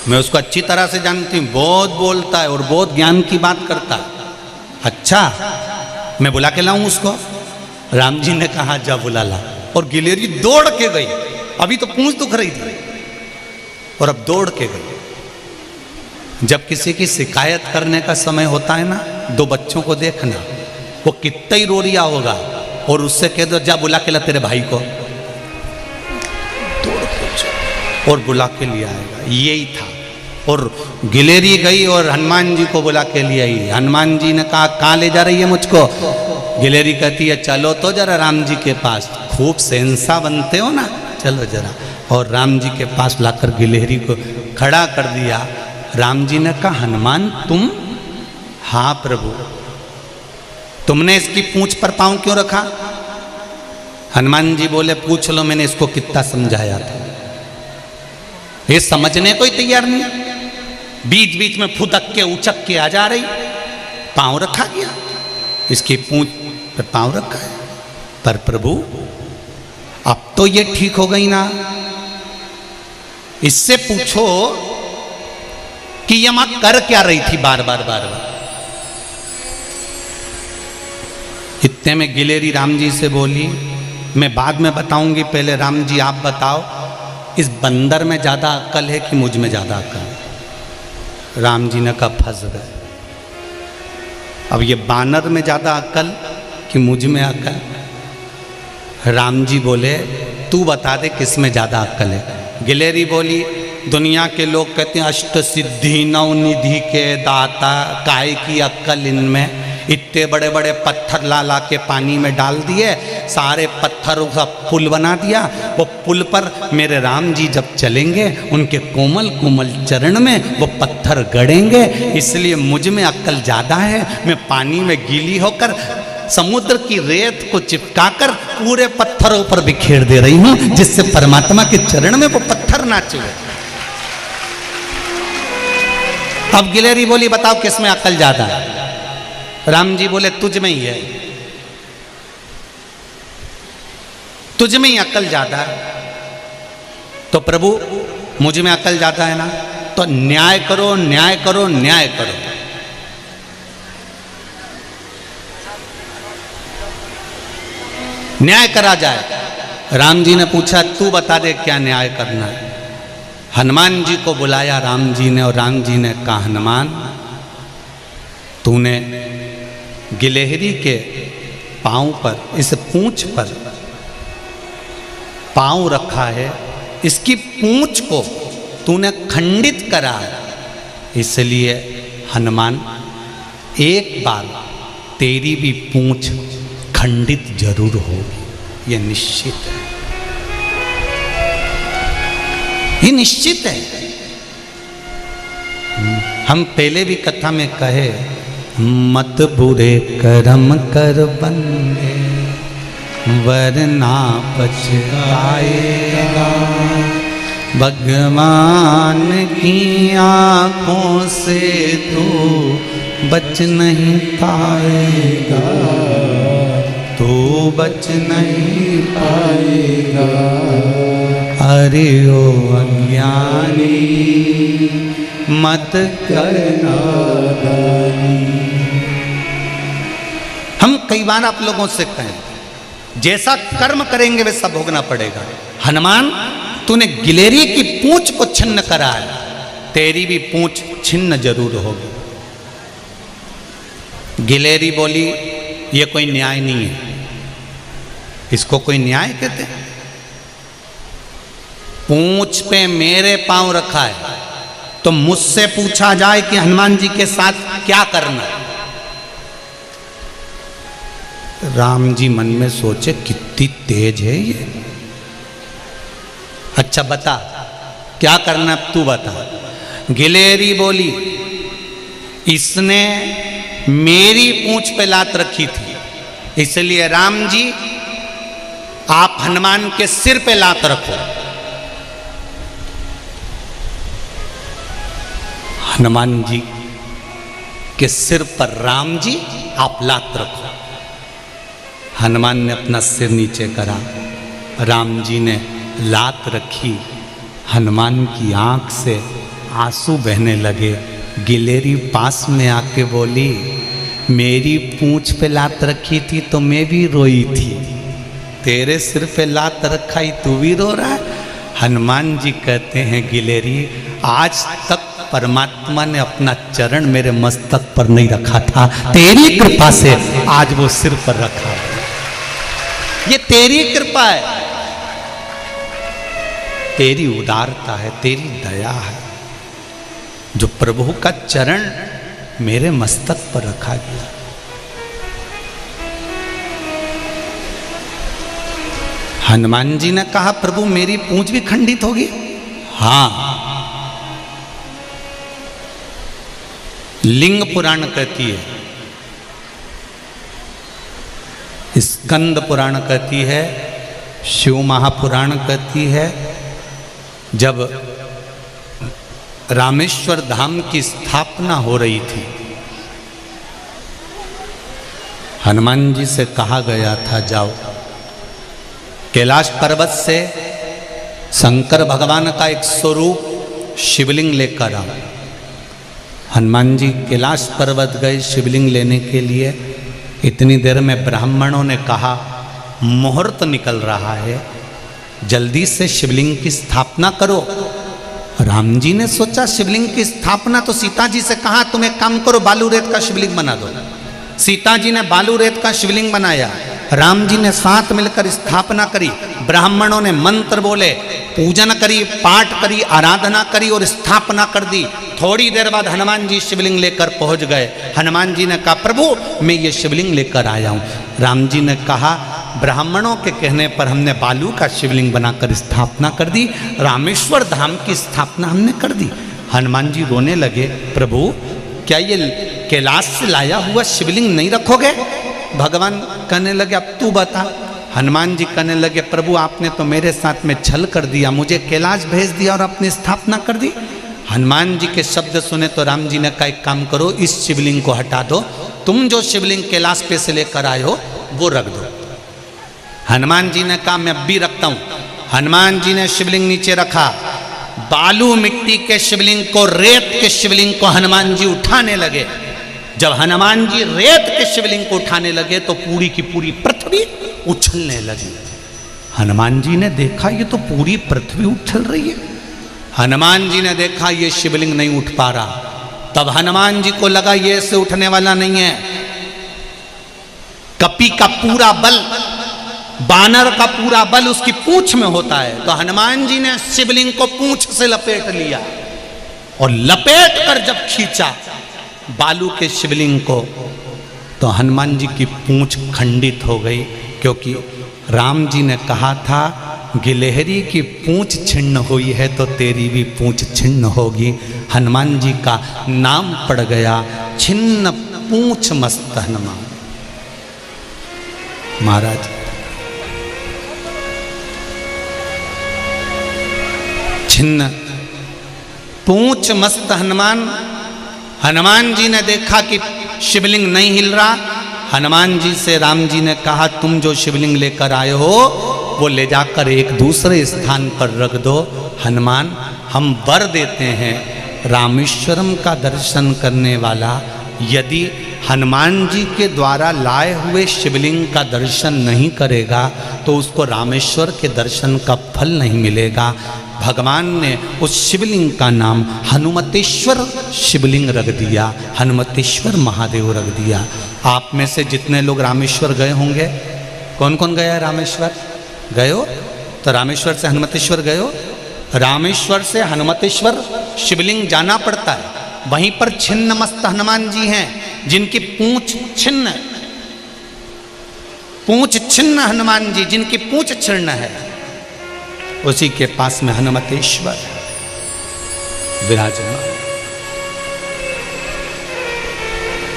मैं उसको अच्छी तरह से जानती हूँ, बहुत बोलता है और बहुत ज्ञान की बात करता है। अच्छा मैं बुला के लाऊं उसको? राम जी ने कहा जा बुला ला। और गिलेरी दौड़ के गई, अभी तो पूंछ दुख रही थी और अब दौड़ के गई। जब किसी की शिकायत करने का समय होता है ना, दो बच्चों को देखना, वो कितना ही रो रिया होगा और उससे कह दो जा बुला के ला तेरे भाई को, दौड़ के और बुला के ले आएगा। यही था। और गिलेरी गई और हनुमान जी को बुला के ले आई। हनुमान जी ने कहा कहाँ ले जा रही है मुझको? गिलेरी कहती है चलो तो जरा राम जी के पास, खूब सेंसा बनते हो ना, चलो जरा। और राम जी के पास लाकर गिलेरी को खड़ा कर दिया। राम जी ने कहा हनुमान तुम? हाँ प्रभु। तुमने इसकी पूंछ पर पांव क्यों रखा? हनुमान जी बोले पूछ लो मैंने इसको कितना समझाया था, ये समझने को ही तैयार नहीं, बीच बीच में फुदक के उचक के आ जा रही। पांव रखा गया, इसकी पूंछ पर पांव रखा है। पर प्रभु अब तो ये ठीक हो गई ना, इससे पूछो कि ये मां कर क्या रही थी बार बार बार बार। इतने में गिलेरी राम जी से बोली मैं बाद में बताऊंगी, पहले राम जी आप बताओ इस बंदर में ज्यादा अक्ल है कि मुझ में ज्यादा अक्ल है? राम जी ने कहा फंस गए। अब ये बानर में ज्यादा अक्ल कि मुझ में अक्ल? राम जी बोले तू बता दे किस में ज्यादा अक्ल है। गिलेरी बोली दुनिया के लोग कहते हैं अष्ट सिद्धि नव निधि के दाता, काय की अक्ल इनमें? इतने बड़े बड़े पत्थर ला ला के पानी में डाल दिए, सारे पत्थरों का पुल बना दिया। वो पुल पर मेरे राम जी जब चलेंगे उनके कोमल कोमल चरण में वो पत्थर गड़ेंगे, इसलिए मुझ में अक्ल ज़्यादा है। मैं पानी में गीली होकर समुद्र की रेत को चिपकाकर पूरे पत्थरों पर बिखेर दे रही हूँ, जिससे परमात्मा के चरण में वो पत्थर ना चुभे। अब गिलेरी बोली बताओ किस में अक्ल ज़्यादा है? राम जी बोले तुझ में ही है, तुझ में ही अक्ल ज्यादा है। तो प्रभु मुझ में अक्ल ज्यादा है ना, तो न्याय करो न्याय करो न्याय करो। न्याय करा जाए। राम जी ने पूछा तू बता दे क्या न्याय करना है? हनुमान जी को बुलाया राम जी ने और राम जी ने कहा हनुमान तूने गिलहरी के पांव पर, इस पूंछ पर पांव रखा है, इसकी पूंछ को तूने खंडित करा है, इसलिए हनुमान एक बार तेरी भी पूंछ खंडित जरूर होगी, ये निश्चित है, ये निश्चित है। हम पहले भी कथा में कहे मत बुरे कर्म कर बंदे वरना पछताएगा, भगवान की आंखों से तू बच नहीं पाएगा, तू बच नहीं पाएगा। अरे ओ अज्ञानी मत करना दानी। हम कई बार आप लोगों से कहें जैसा कर्म करेंगे वैसा भोगना पड़ेगा। हनुमान तूने गिलहरी की पूंछ को छिन्न करा है, तेरी भी पूंछ छिन्न जरूर होगी। गिलहरी बोली ये कोई न्याय नहीं है, इसको कोई न्याय कहते हैं? पूंछ पे मेरे पांव रखा है तो मुझसे पूछा जाए कि हनुमान जी के साथ क्या करना? राम जी मन में सोचे कितनी तेज है ये। अच्छा बता क्या करना तू बता। गिलेरी बोली, इसने मेरी पूंछ पे लात रखी थी, इसलिए राम जी आप हनुमान के सिर पे लात रखो। हनुमान जी के सिर पर राम जी आप लात रखो। हनुमान ने अपना सिर नीचे करा, राम जी ने लात रखी। हनुमान की आंख से आंसू बहने लगे। गिलेरी पास में आके बोली, मेरी पूंछ पे लात रखी थी तो मैं भी रोई थी, तेरे सिर पे लात रखा ही तू भी रो रहा है। हनुमान जी कहते हैं, गिलेरी आज तक परमात्मा ने अपना चरण मेरे मस्तक पर नहीं रखा था, तेरी कृपा से आज वो सिर पर रखा है। ये तेरी कृपा है, तेरी उदारता है, तेरी दया है, जो प्रभु का चरण मेरे मस्तक पर रखा गया। हनुमान जी ने कहा, प्रभु मेरी पूंछ भी खंडित होगी? हाँ। लिंग पुराण कहती है, स्कंद पुराण कहती है, शिव महापुराण कहती है, जब रामेश्वर धाम की स्थापना हो रही थी, हनुमान जी से कहा गया था, जाओ कैलाश पर्वत से शंकर भगवान का एक स्वरूप शिवलिंग लेकर आओ। हनुमान जी कैलाश पर्वत गए शिवलिंग लेने के लिए। इतनी देर में ब्राह्मणों ने कहा, मुहूर्त निकल रहा है, जल्दी से शिवलिंग की स्थापना करो। राम जी ने सोचा शिवलिंग की स्थापना तो सीता जी से कहा, तुम एक काम करो बालू रेत का शिवलिंग बना दो। सीता जी ने बालू रेत का शिवलिंग बनाया, राम जी ने साथ मिलकर स्थापना करी। ब्राह्मणों ने मंत्र बोले, पूजन करी, पाठ करी, आराधना करी और स्थापना कर दी। थोड़ी देर बाद हनुमान जी शिवलिंग लेकर पहुंच गए। हनुमान जी ने कहा, प्रभु मैं ये शिवलिंग लेकर आया हूँ। राम जी ने कहा, ब्राह्मणों के कहने पर हमने बालू का शिवलिंग बनाकर स्थापना कर दी, रामेश्वर धाम की स्थापना हमने कर दी। हनुमान जी रोने लगे, प्रभु क्या ये कैलाश से लाया हुआ शिवलिंग नहीं रखोगे? भगवान कहने लगे, अब तू बता। हनुमान जी कहने लगे, प्रभु आपने तो मेरे साथ में छल कर दिया, मुझे कैलाश भेज दिया और अपनी स्थापना कर दी। हनुमान जी के शब्द सुने तो राम जी ने कहा, एक काम करो, इस शिवलिंग को हटा दो, तुम जो शिवलिंग कैलाश पे से लेकर आए हो वो रख दो। हनुमान जी ने कहा, मैं अब भी रखता हूँ। हनुमान जी ने शिवलिंग नीचे रखा, बालू मिट्टी के शिवलिंग को, रेत के शिवलिंग को हनुमान जी उठाने लगे। जब हनुमान जी रेत के शिवलिंग को उठाने लगे तो पूरी की पूरी पृथ्वी उछलने लगी। हनुमान जी ने देखा, ये तो पूरी पृथ्वी उछल रही है। हनुमान जी ने देखा ये शिवलिंग नहीं उठ पा रहा। तब हनुमान जी को लगा ये से उठने वाला नहीं है। कपी का पूरा बल, बानर का पूरा बल उसकी पूंछ में होता है। तो हनुमान जी ने शिवलिंग को पूंछ से लपेट लिया और लपेट कर जब खींचा बालू के शिवलिंग को, तो हनुमान जी की पूंछ खंडित हो गई, क्योंकि राम जी ने कहा था, गिलहरी की पूंछ छिन्न हुई है तो तेरी भी पूंछ छिन्न होगी। हनुमान जी का नाम पड़ गया, छिन्न पूंछ मस्त हनुमान। महाराज छिन्न पूंछ मस्त हनुमान। हनुमान जी ने देखा कि शिवलिंग नहीं हिल रहा। हनुमान जी से राम जी ने कहा, तुम जो शिवलिंग लेकर आए हो वो ले जाकर एक दूसरे स्थान पर रख दो। हनुमान हम वर देते हैं, रामेश्वरम का दर्शन करने वाला यदि हनुमान जी के द्वारा लाए हुए शिवलिंग का दर्शन नहीं करेगा तो उसको रामेश्वर के दर्शन का फल नहीं मिलेगा। भगवान ने उस शिवलिंग का नाम हनुमतेश्वर शिवलिंग रख दिया, हनुमतेश्वर महादेव रख दिया। आप में से जितने लोग रामेश्वर गए होंगे, कौन कौन गया है रामेश्वर? गए हो? तो रामेश्वर से हनुमतेश्वर गए हो? रामेश्वर से हनुमतेश्वर शिवलिंग जाना पड़ता है। वहीं पर छिन्न मस्त हनुमान जी हैं, जिनकी पूंछ छिन्न, पूंछ छिन्न हनुमान जी जिनकी पूंछ छिन्न है, उसी के पास में हनुमतेश्वर। विराजमान।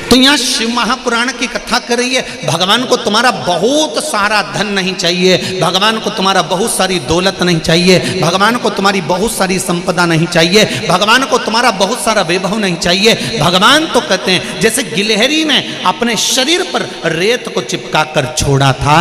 तो यहां शिव महापुराण की कथा कर रही है, भगवान को तुम्हारा बहुत सारा धन नहीं चाहिए, भगवान को तुम्हारा बहुत सारी दौलत नहीं चाहिए, भगवान को तुम्हारी बहुत सारी संपदा नहीं चाहिए, भगवान को तुम्हारा बहुत सारा वैभव नहीं चाहिए। भगवान तो कहते हैं जैसे गिलहरी ने अपने शरीर पर रेत को चिपका कर छोड़ा था,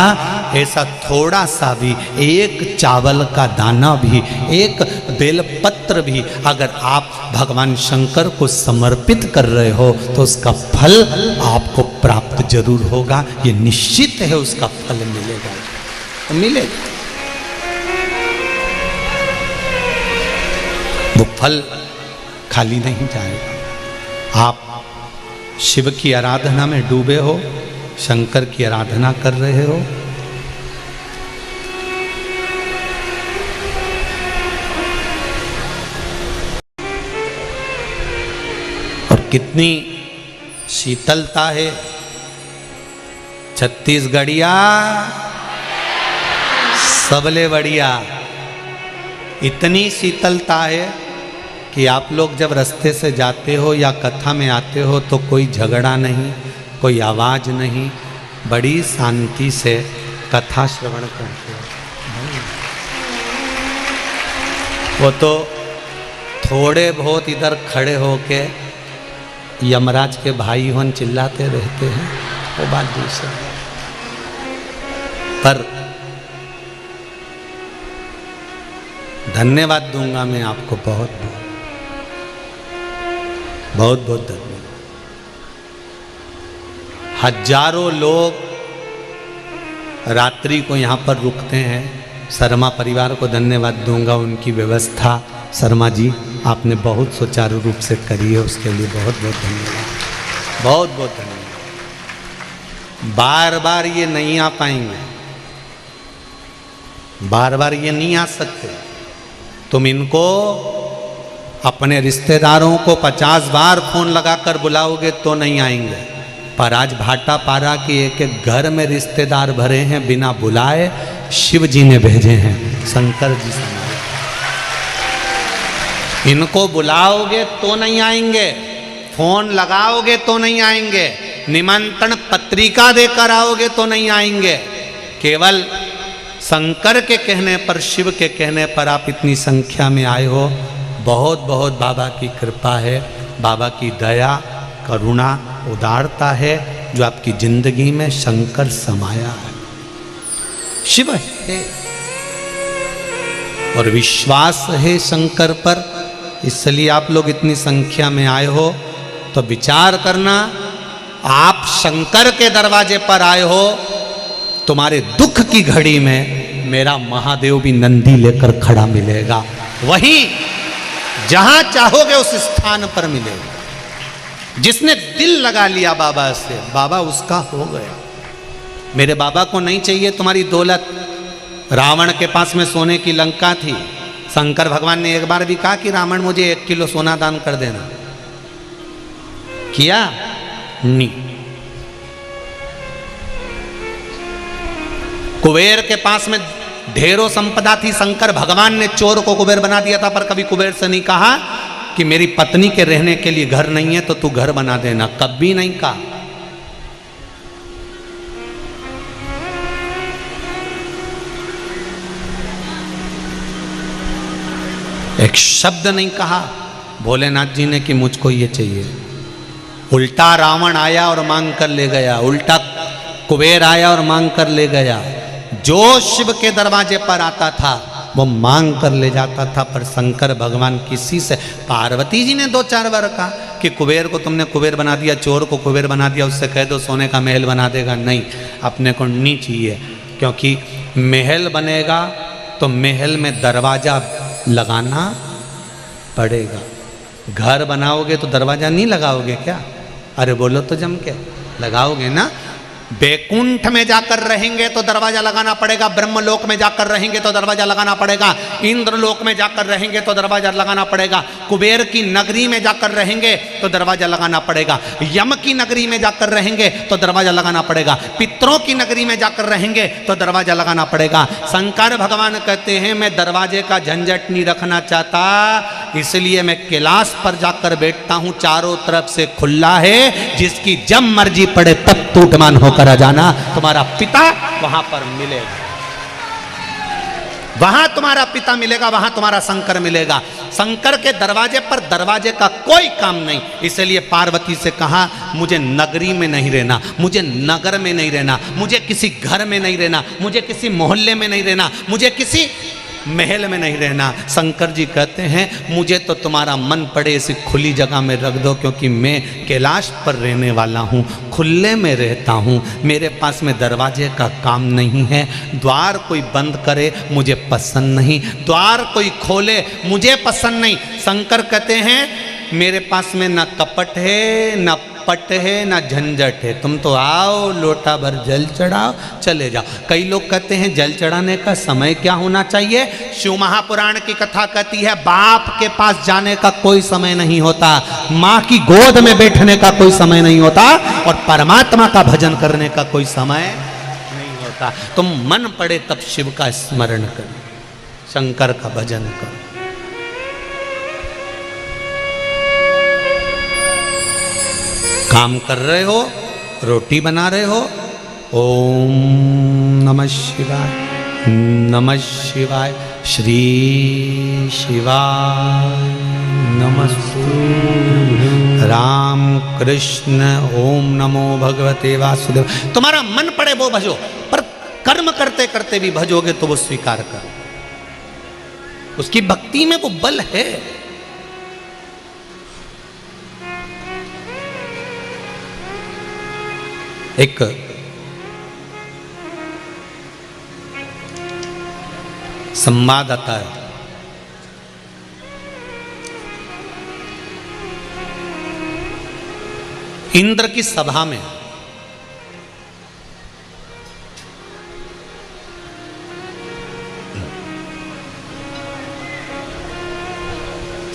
ऐसा थोड़ा सा भी, एक चावल का दाना भी, एक बेलपत्र भी अगर आप भगवान शंकर को समर्पित कर रहे हो तो उसका फल आपको प्राप्त जरूर होगा। ये निश्चित है, उसका फल मिलेगा, तो मिलेगा। वो फल खाली नहीं जाएगा। आप शिव की आराधना में डूबे हो, शंकर की आराधना कर रहे हो, और कितनी शीतलता है। छत्तीसगढ़िया सबले बढ़िया, इतनी शीतलता है कि आप लोग जब रास्ते से जाते हो या कथा में आते हो तो कोई झगड़ा नहीं, कोई आवाज नहीं, बड़ी शांति से कथा श्रवण करते हो। वो तो थोड़े बहुत इधर खड़े होके यमराज के भाई होन चिल्लाते रहते हैं, वो बात दूसरी। पर धन्यवाद दूंगा मैं आपको, बहुत बहुत बहुत धन्यवाद। हजारों लोग रात्रि को यहाँ पर रुकते हैं। शर्मा परिवार को धन्यवाद दूंगा, उनकी व्यवस्था शर्मा जी आपने बहुत सुचारू रूप से करी है, उसके लिए बहुत बहुत धन्यवाद, बहुत बहुत धन्यवाद। बार बार ये नहीं आ पाएंगे, बार बार ये नहीं आ सकते। तुम इनको अपने रिश्तेदारों को 50 बार फोन लगाकर बुलाओगे तो नहीं आएंगे। पर आज भाटा पारा के एक एक घर में रिश्तेदार भरे हैं, बिना बुलाए शिव जी ने भेजे हैं, शंकर जी से। इनको बुलाओगे तो नहीं आएंगे, फोन लगाओगे तो नहीं आएंगे, निमंत्रण पत्रिका देकर आओगे तो नहीं आएंगे। केवल शंकर के कहने पर, शिव के कहने पर आप इतनी संख्या में आए हो, बहुत बहुत बाबा की कृपा है, बाबा की दया, करुणा, उदारता है जो आपकी जिंदगी में शंकर समाया है, शिव है और विश्वास है शंकर पर। इसलिए आप लोग इतनी संख्या में आए हो तो विचार करना, आप शंकर के दरवाजे पर आए हो, तुम्हारे दुख की घड़ी में मेरा महादेव भी नंदी लेकर खड़ा मिलेगा, वहीं जहां चाहोगे उस स्थान पर मिलेगा। जिसने दिल लगा लिया बाबा से, बाबा उसका हो गया। मेरे बाबा को नहीं चाहिए तुम्हारी दौलत। रावण के पास में सोने की लंका थी, शंकर भगवान ने एक बार भी कहा कि रावण मुझे 1 किलो सोना दान कर देना, किया नहीं। कुबेर के पास में ढेरों संपदा थी, शंकर भगवान ने चोर को कुबेर बना दिया था, पर कभी कुबेर से नहीं कहा कि मेरी पत्नी के रहने के लिए घर नहीं है तो तू घर बना देना, कभी नहीं कहा। एक शब्द नहीं कहा भोलेनाथ जी ने कि मुझको ये चाहिए। उल्टा रावण आया और मांग कर ले गया, उल्टा कुबेर आया और मांग कर ले गया। जो शिव के दरवाजे पर आता था वो मांग कर ले जाता था, पर शंकर भगवान किसी से, पार्वती जी ने 2-4 बार कहा कि कुबेर को तुमने कुबेर बना दिया, चोर को कुबेर बना दिया, उससे कह दो सोने का महल बना देगा। नहीं, अपने को नहीं चाहिए, क्योंकि महल बनेगा तो महल में दरवाजा लगाना पड़ेगा। घर बनाओगे तो दरवाजा नहीं लगाओगे क्या? अरे बोलो तो जम के, लगाओगे ना। बैकुंठ में जाकर रहेंगे तो दरवाजा लगाना पड़ेगा, ब्रह्मलोक में जाकर रहेंगे तो दरवाजा लगाना पड़ेगा, इंद्रलोक में जाकर रहेंगे तो दरवाजा लगाना पड़ेगा, कुबेर की नगरी में जाकर रहेंगे तो दरवाजा लगाना पड़ेगा, यम की नगरी में जाकर रहेंगे तो दरवाजा लगाना पड़ेगा, पितरों की नगरी में जाकर रहेंगे तो दरवाजा लगाना पड़ेगा। शंकर भगवान कहते हैं मैं दरवाजे का झंझट नहीं रखना चाहता, इसलिए मैं कैलाश पर जाकर बैठता हूं, चारों तरफ से खुला है, जिसकी जब मर्जी पड़े तब टूटमान होकर आ जाना, तुम्हारा पिता वहां पर मिलेगा, वहां तुम्हारा पिता मिलेगा, वहां तुम्हारा शंकर मिलेगा। शंकर के दरवाजे पर दरवाजे का कोई काम नहीं, इसलिए पार्वती से कहा मुझे नगरी में नहीं रहना, मुझे नगर में नहीं रहना, मुझे किसी घर में नहीं रहना, मुझे किसी मोहल्ले में नहीं रहना, मुझे किसी महल में नहीं रहना। शंकर जी कहते हैं मुझे तो तुम्हारा मन पड़े इसी खुली जगह में रख दो, क्योंकि मैं कैलाश पर रहने वाला हूँ, खुले में रहता हूँ, मेरे पास में दरवाजे का काम नहीं है, द्वार कोई बंद करे मुझे पसंद नहीं, द्वार कोई खोले मुझे पसंद नहीं। शंकर कहते हैं मेरे पास में ना कपट है, ना पट है, ना झंझट है, तुम तो आओ लोटा भर जल चढ़ाओ चले जाओ। कई लोग कहते हैं जल चढ़ाने का समय क्या होना चाहिए? शिव महापुराण की कथा कहती है बाप के पास जाने का कोई समय नहीं होता, माँ की गोद में बैठने का कोई समय नहीं होता, और परमात्मा का भजन करने का कोई समय नहीं होता। तुम मन पड़े तब शिव का स्मरण करो, शंकर का भजन करो। काम कर रहे हो, रोटी बना रहे हो, ओम नमः शिवाय, नमः शिवाय, श्री शिवाय नमस्तु, राम कृष्ण ओम नमो भगवते वासुदेव। तुम्हारा मन पड़े वो भजो, पर कर्म करते करते भी भजोगे तो वो स्वीकार करो, उसकी भक्ति में वो बल है। एक संवाद आता है, इंद्र की सभा में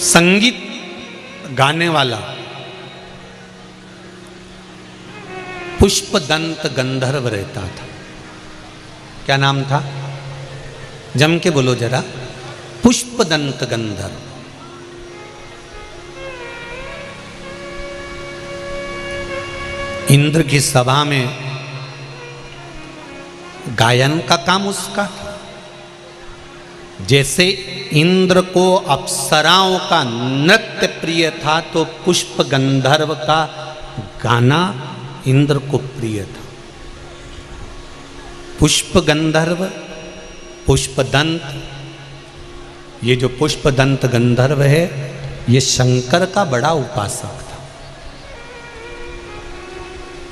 संगीत गाने वाला पुष्पदंत गंधर्व रहता था। क्या नाम था? जम के बोलो जरा। पुष्पदंत गंधर्व। इंद्र की सभा में गायन का काम उसका था। जैसे इंद्र को अप्सराओं का नृत्य प्रिय था, तो पुष्प गंधर्व का गाना इंद्र को प्रिय था। पुष्प गंधर्व, पुष्पदंत, ये जो पुष्पदंत गंधर्व है ये शंकर का बड़ा उपासक था।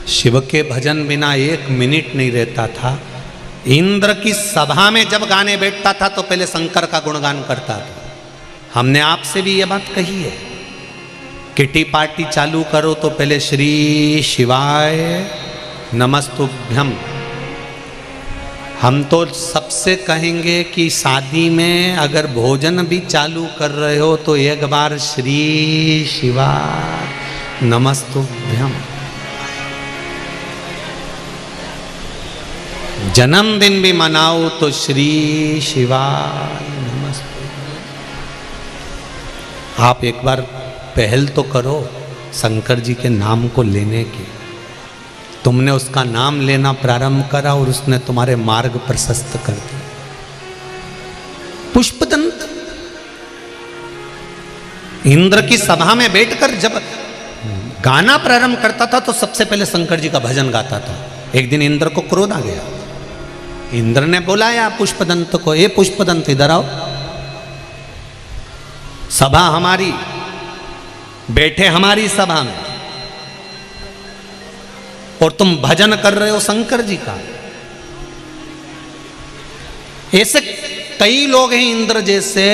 शिव के भजन बिना एक मिनट नहीं रहता था। इंद्र की सभा में जब गाने बैठता था तो पहले शंकर का गुणगान करता था। हमने आपसे भी ये बात कही है, किटी पार्टी चालू करो तो पहले श्री शिवाय नमस्तुभ्यम। हम तो सबसे कहेंगे कि शादी में अगर भोजन भी चालू कर रहे हो तो एक बार श्री शिवाय नमस्तुभ्यम। जन्मदिन भी मनाओ तो श्री शिवाय नमस्तुभ्यम। आप एक बार पहल तो करो शंकर जी के नाम को लेने की। तुमने उसका नाम लेना प्रारंभ करा और उसने तुम्हारे मार्ग प्रशस्त कर दिया। पुष्पदंत इंद्र की सभा में बैठकर जब गाना प्रारंभ करता था तो सबसे पहले शंकर जी का भजन गाता था। एक दिन इंद्र को क्रोध आ गया। इंद्र ने बुलाया पुष्पदंत को, ये पुष्पदंत इधर आओ, सभा हमारी, बैठे हमारी सभा में और तुम भजन कर रहे हो शंकर जी का। ऐसे कई लोग हैं इंद्र जैसे,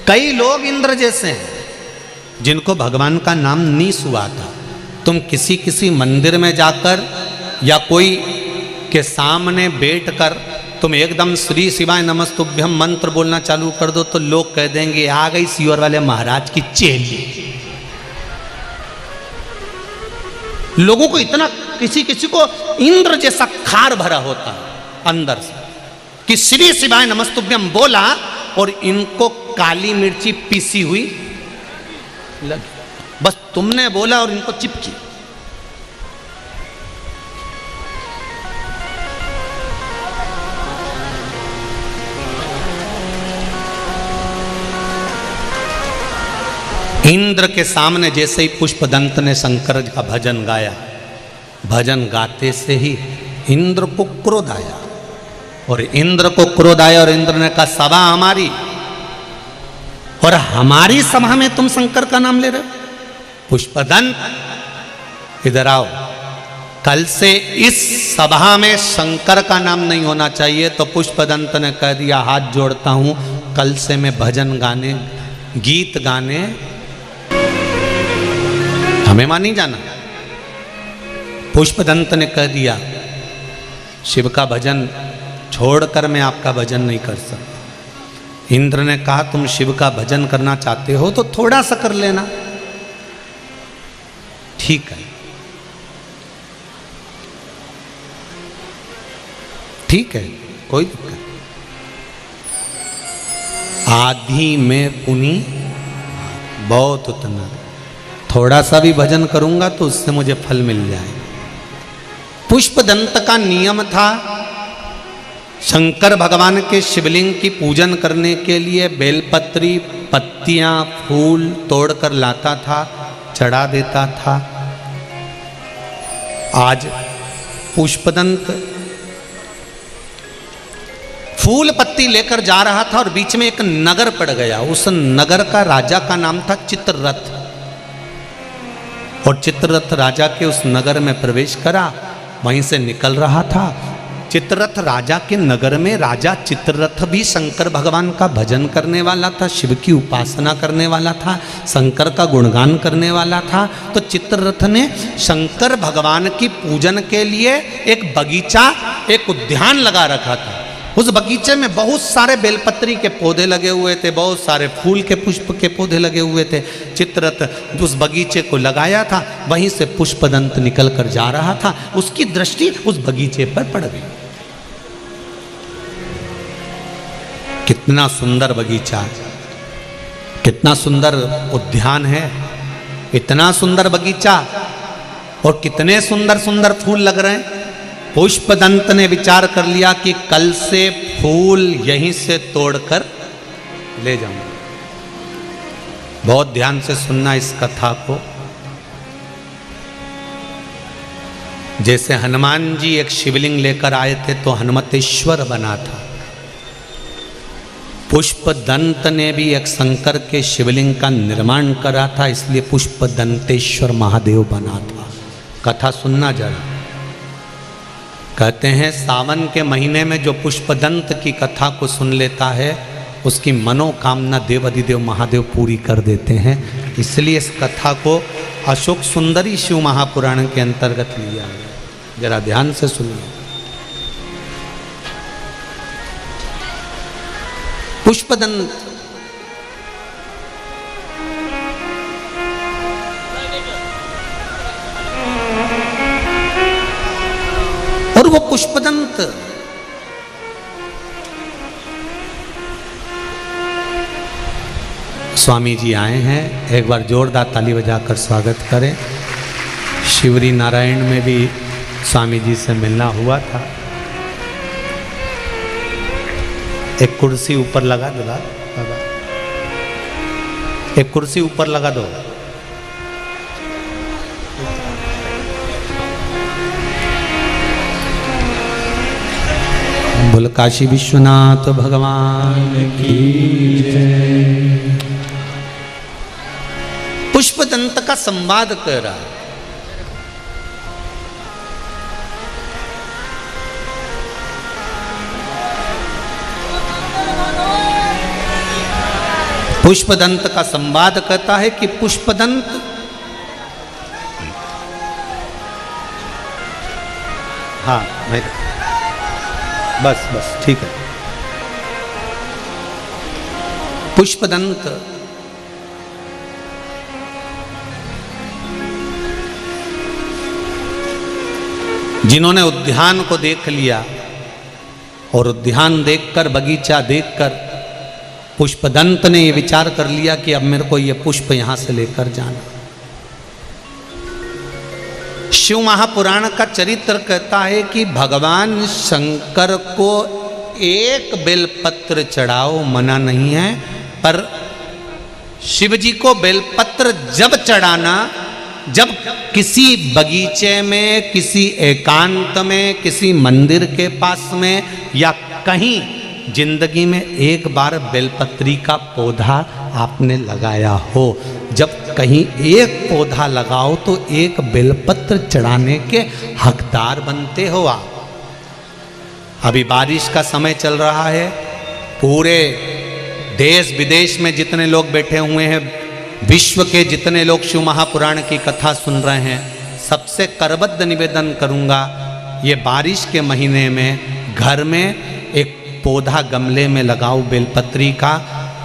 कई लोग इंद्र जैसे हैं जिनको भगवान का नाम नहीं सुहाता। तुम किसी किसी मंदिर में जाकर या कोई के सामने बैठकर तुम एकदम श्री शिवाय नमस्तुभ्यम मंत्र बोलना चालू कर दो तो लोग कह देंगे आ गई सीवर वाले महाराज की चेली। लोगों को इतना किसी किसी को इंद्र जैसा खार भरा होता है अंदर से कि श्री शिवाय नमस्तुभ्यम बोला और इनको काली मिर्ची पीसी हुई लगी, बस तुमने बोला और इनको चिपकी। इंद्र के सामने जैसे ही पुष्पदंत ने शंकर का भजन गाया, भजन गाते से ही इंद्र को क्रोध आया और इंद्र को क्रोध आया और इंद्र ने कहा सभा हमारी और हमारी सभा में तुम शंकर का नाम ले रहे हो। पुष्पदंत इधर आओ, कल से इस सभा में शंकर का नाम नहीं होना चाहिए। तो पुष्पदंत ने कह दिया हाथ जोड़ता हूं, कल से मैं भजन गाने गीत गाने हमें वहां नहीं जाना। पुष्पदंत ने कह दिया शिव का भजन छोड़कर मैं आपका भजन नहीं कर सकता। इंद्र ने कहा तुम शिव का भजन करना चाहते हो तो थोड़ा सा कर लेना, ठीक है ठीक है कोई दिक्कत। आधी में पुनी बहुत उतना, थोड़ा सा भी भजन करूंगा तो उससे मुझे फल मिल जाए। पुष्पदंत का नियम था शंकर भगवान के शिवलिंग की पूजन करने के लिए बेलपत्री पत्तियां फूल तोड़कर लाता था, चढ़ा देता था। आज पुष्पदंत फूल पत्ती लेकर जा रहा था और बीच में एक नगर पड़ गया। उस नगर का राजा का नाम था चित्ररथ और चित्ररथ राजा के उस नगर में प्रवेश करा, वहीं से निकल रहा था। चित्ररथ राजा के नगर में राजा चित्ररथ भी शंकर भगवान का भजन करने वाला था, शिव की उपासना करने वाला था, शंकर का गुणगान करने वाला था। तो चित्ररथ ने शंकर भगवान की पूजन के लिए एक बगीचा, एक उद्यान लगा रखा था। उस बगीचे में बहुत सारे बेलपत्री के पौधे लगे हुए थे, बहुत सारे फूल के पुष्प के पौधे लगे हुए थे। चित्ररथ उस बगीचे को लगाया था, वहीं से पुष्पदंत निकल कर जा रहा था। उसकी दृष्टि उस बगीचे पर पड़ गई। कितना सुंदर बगीचा है, कितना सुंदर उद्यान है, इतना सुंदर बगीचा और कितने सुंदर सुंदर फूल लग रहे हैं। पुष्पदंत ने विचार कर लिया कि कल से फूल यहीं से तोड़कर ले जाऊंगा। बहुत ध्यान से सुनना इस कथा को। जैसे हनुमान जी एक शिवलिंग लेकर आए थे तो हनुमतेश्वर बना था, पुष्पदंत ने भी एक शंकर के शिवलिंग का निर्माण करा था, इसलिए पुष्पदंतेश्वर महादेव बना था। कथा सुनना जरा। कहते हैं सावन के महीने में जो पुष्पदंत की कथा को सुन लेता है उसकी मनोकामना देव अधिदेव महादेव पूरी कर देते हैं। इसलिए इस कथा को अशोक सुंदरी शिव महापुराण के अंतर्गत लिया गया। जरा ध्यान से सुनिए। पुष्पदंत और वो पुष्पदंत स्वामी जी आए हैं, एक बार जोरदार ताली बजाकर स्वागत करें। शिवरी नारायण में भी स्वामी जी से मिलना हुआ था। एक कुर्सी ऊपर लगा दो बाबा, एक कुर्सी ऊपर लगा दो। बोल काशी विश्वनाथ भगवान की जय। पुष्पदंत का संवाद कर रहा है। पुष्पदंत का संवाद कहता है कि पुष्पदंत हाँ मैं बस बस ठीक है। पुष्पदंत जिन्होंने उद्यान को देख लिया और उद्यान देखकर, बगीचा देखकर पुष्पदंत ने ये विचार कर लिया कि अब मेरे को ये पुष्प यहां से लेकर जाना। शिव महापुराण का चरित्र कहता है कि भगवान शंकर को एक बेलपत्र चढ़ाओ मना नहीं है, पर शिव जी को बेलपत्र जब चढ़ाना जब किसी बगीचे में, किसी एकांत में, किसी मंदिर के पास में या कहीं जिंदगी में एक बार बेलपत्री का पौधा आपने लगाया हो। जब कहीं एक पौधा लगाओ तो एक बेलपत्र चढ़ाने के हकदार बनते हो आप। अभी बारिश का समय चल रहा है, पूरे देश विदेश में जितने लोग बैठे हुए हैं, विश्व के जितने लोग शिव महापुराण की कथा सुन रहे हैं, सबसे करबद्ध निवेदन करूंगा, ये बारिश के महीने में घर में एक पौधा गमले में लगाओ बेलपत्री का,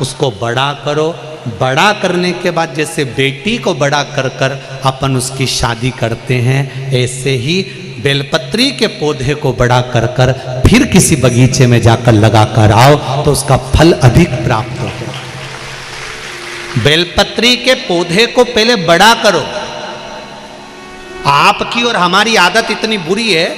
उसको बड़ा करो। बड़ा करने के बाद जैसे बेटी को बड़ा कर कर अपन उसकी शादी करते हैं, ऐसे ही बेलपत्री के पौधे को बड़ा कर कर फिर किसी बगीचे में जाकर लगा कर आओ तो उसका फल अधिक प्राप्त होगा। बेलपत्री के पौधे को पहले बड़ा करो। आपकी और हमारी आदत इतनी बुरी है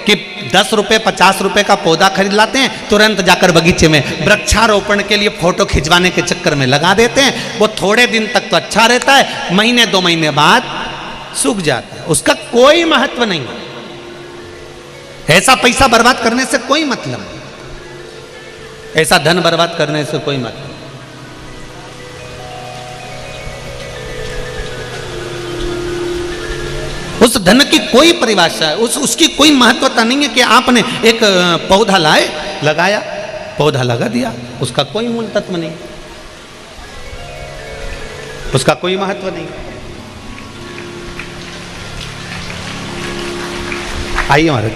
कि 10 रुपए 50 रुपए का पौधा खरीद लाते हैं, तुरंत जाकर बगीचे में वृक्षारोपण के लिए फोटो खिंचवाने के चक्कर में लगा देते हैं। वो थोड़े दिन तक तो अच्छा रहता है, महीने 2 महीने बाद सूख जाता है, उसका कोई महत्व नहीं। ऐसा पैसा बर्बाद करने से कोई मतलब नहीं, ऐसा धन बर्बाद करने से कोई मतलब नहीं। उस धन की कोई परिभाषा है, उसकी कोई महत्वता नहीं है कि आपने एक पौधा लाए, लगाया, पौधा लगा दिया, उसका कोई मूल तत्व नहीं, उसका कोई महत्व नहीं। आइए महाराज।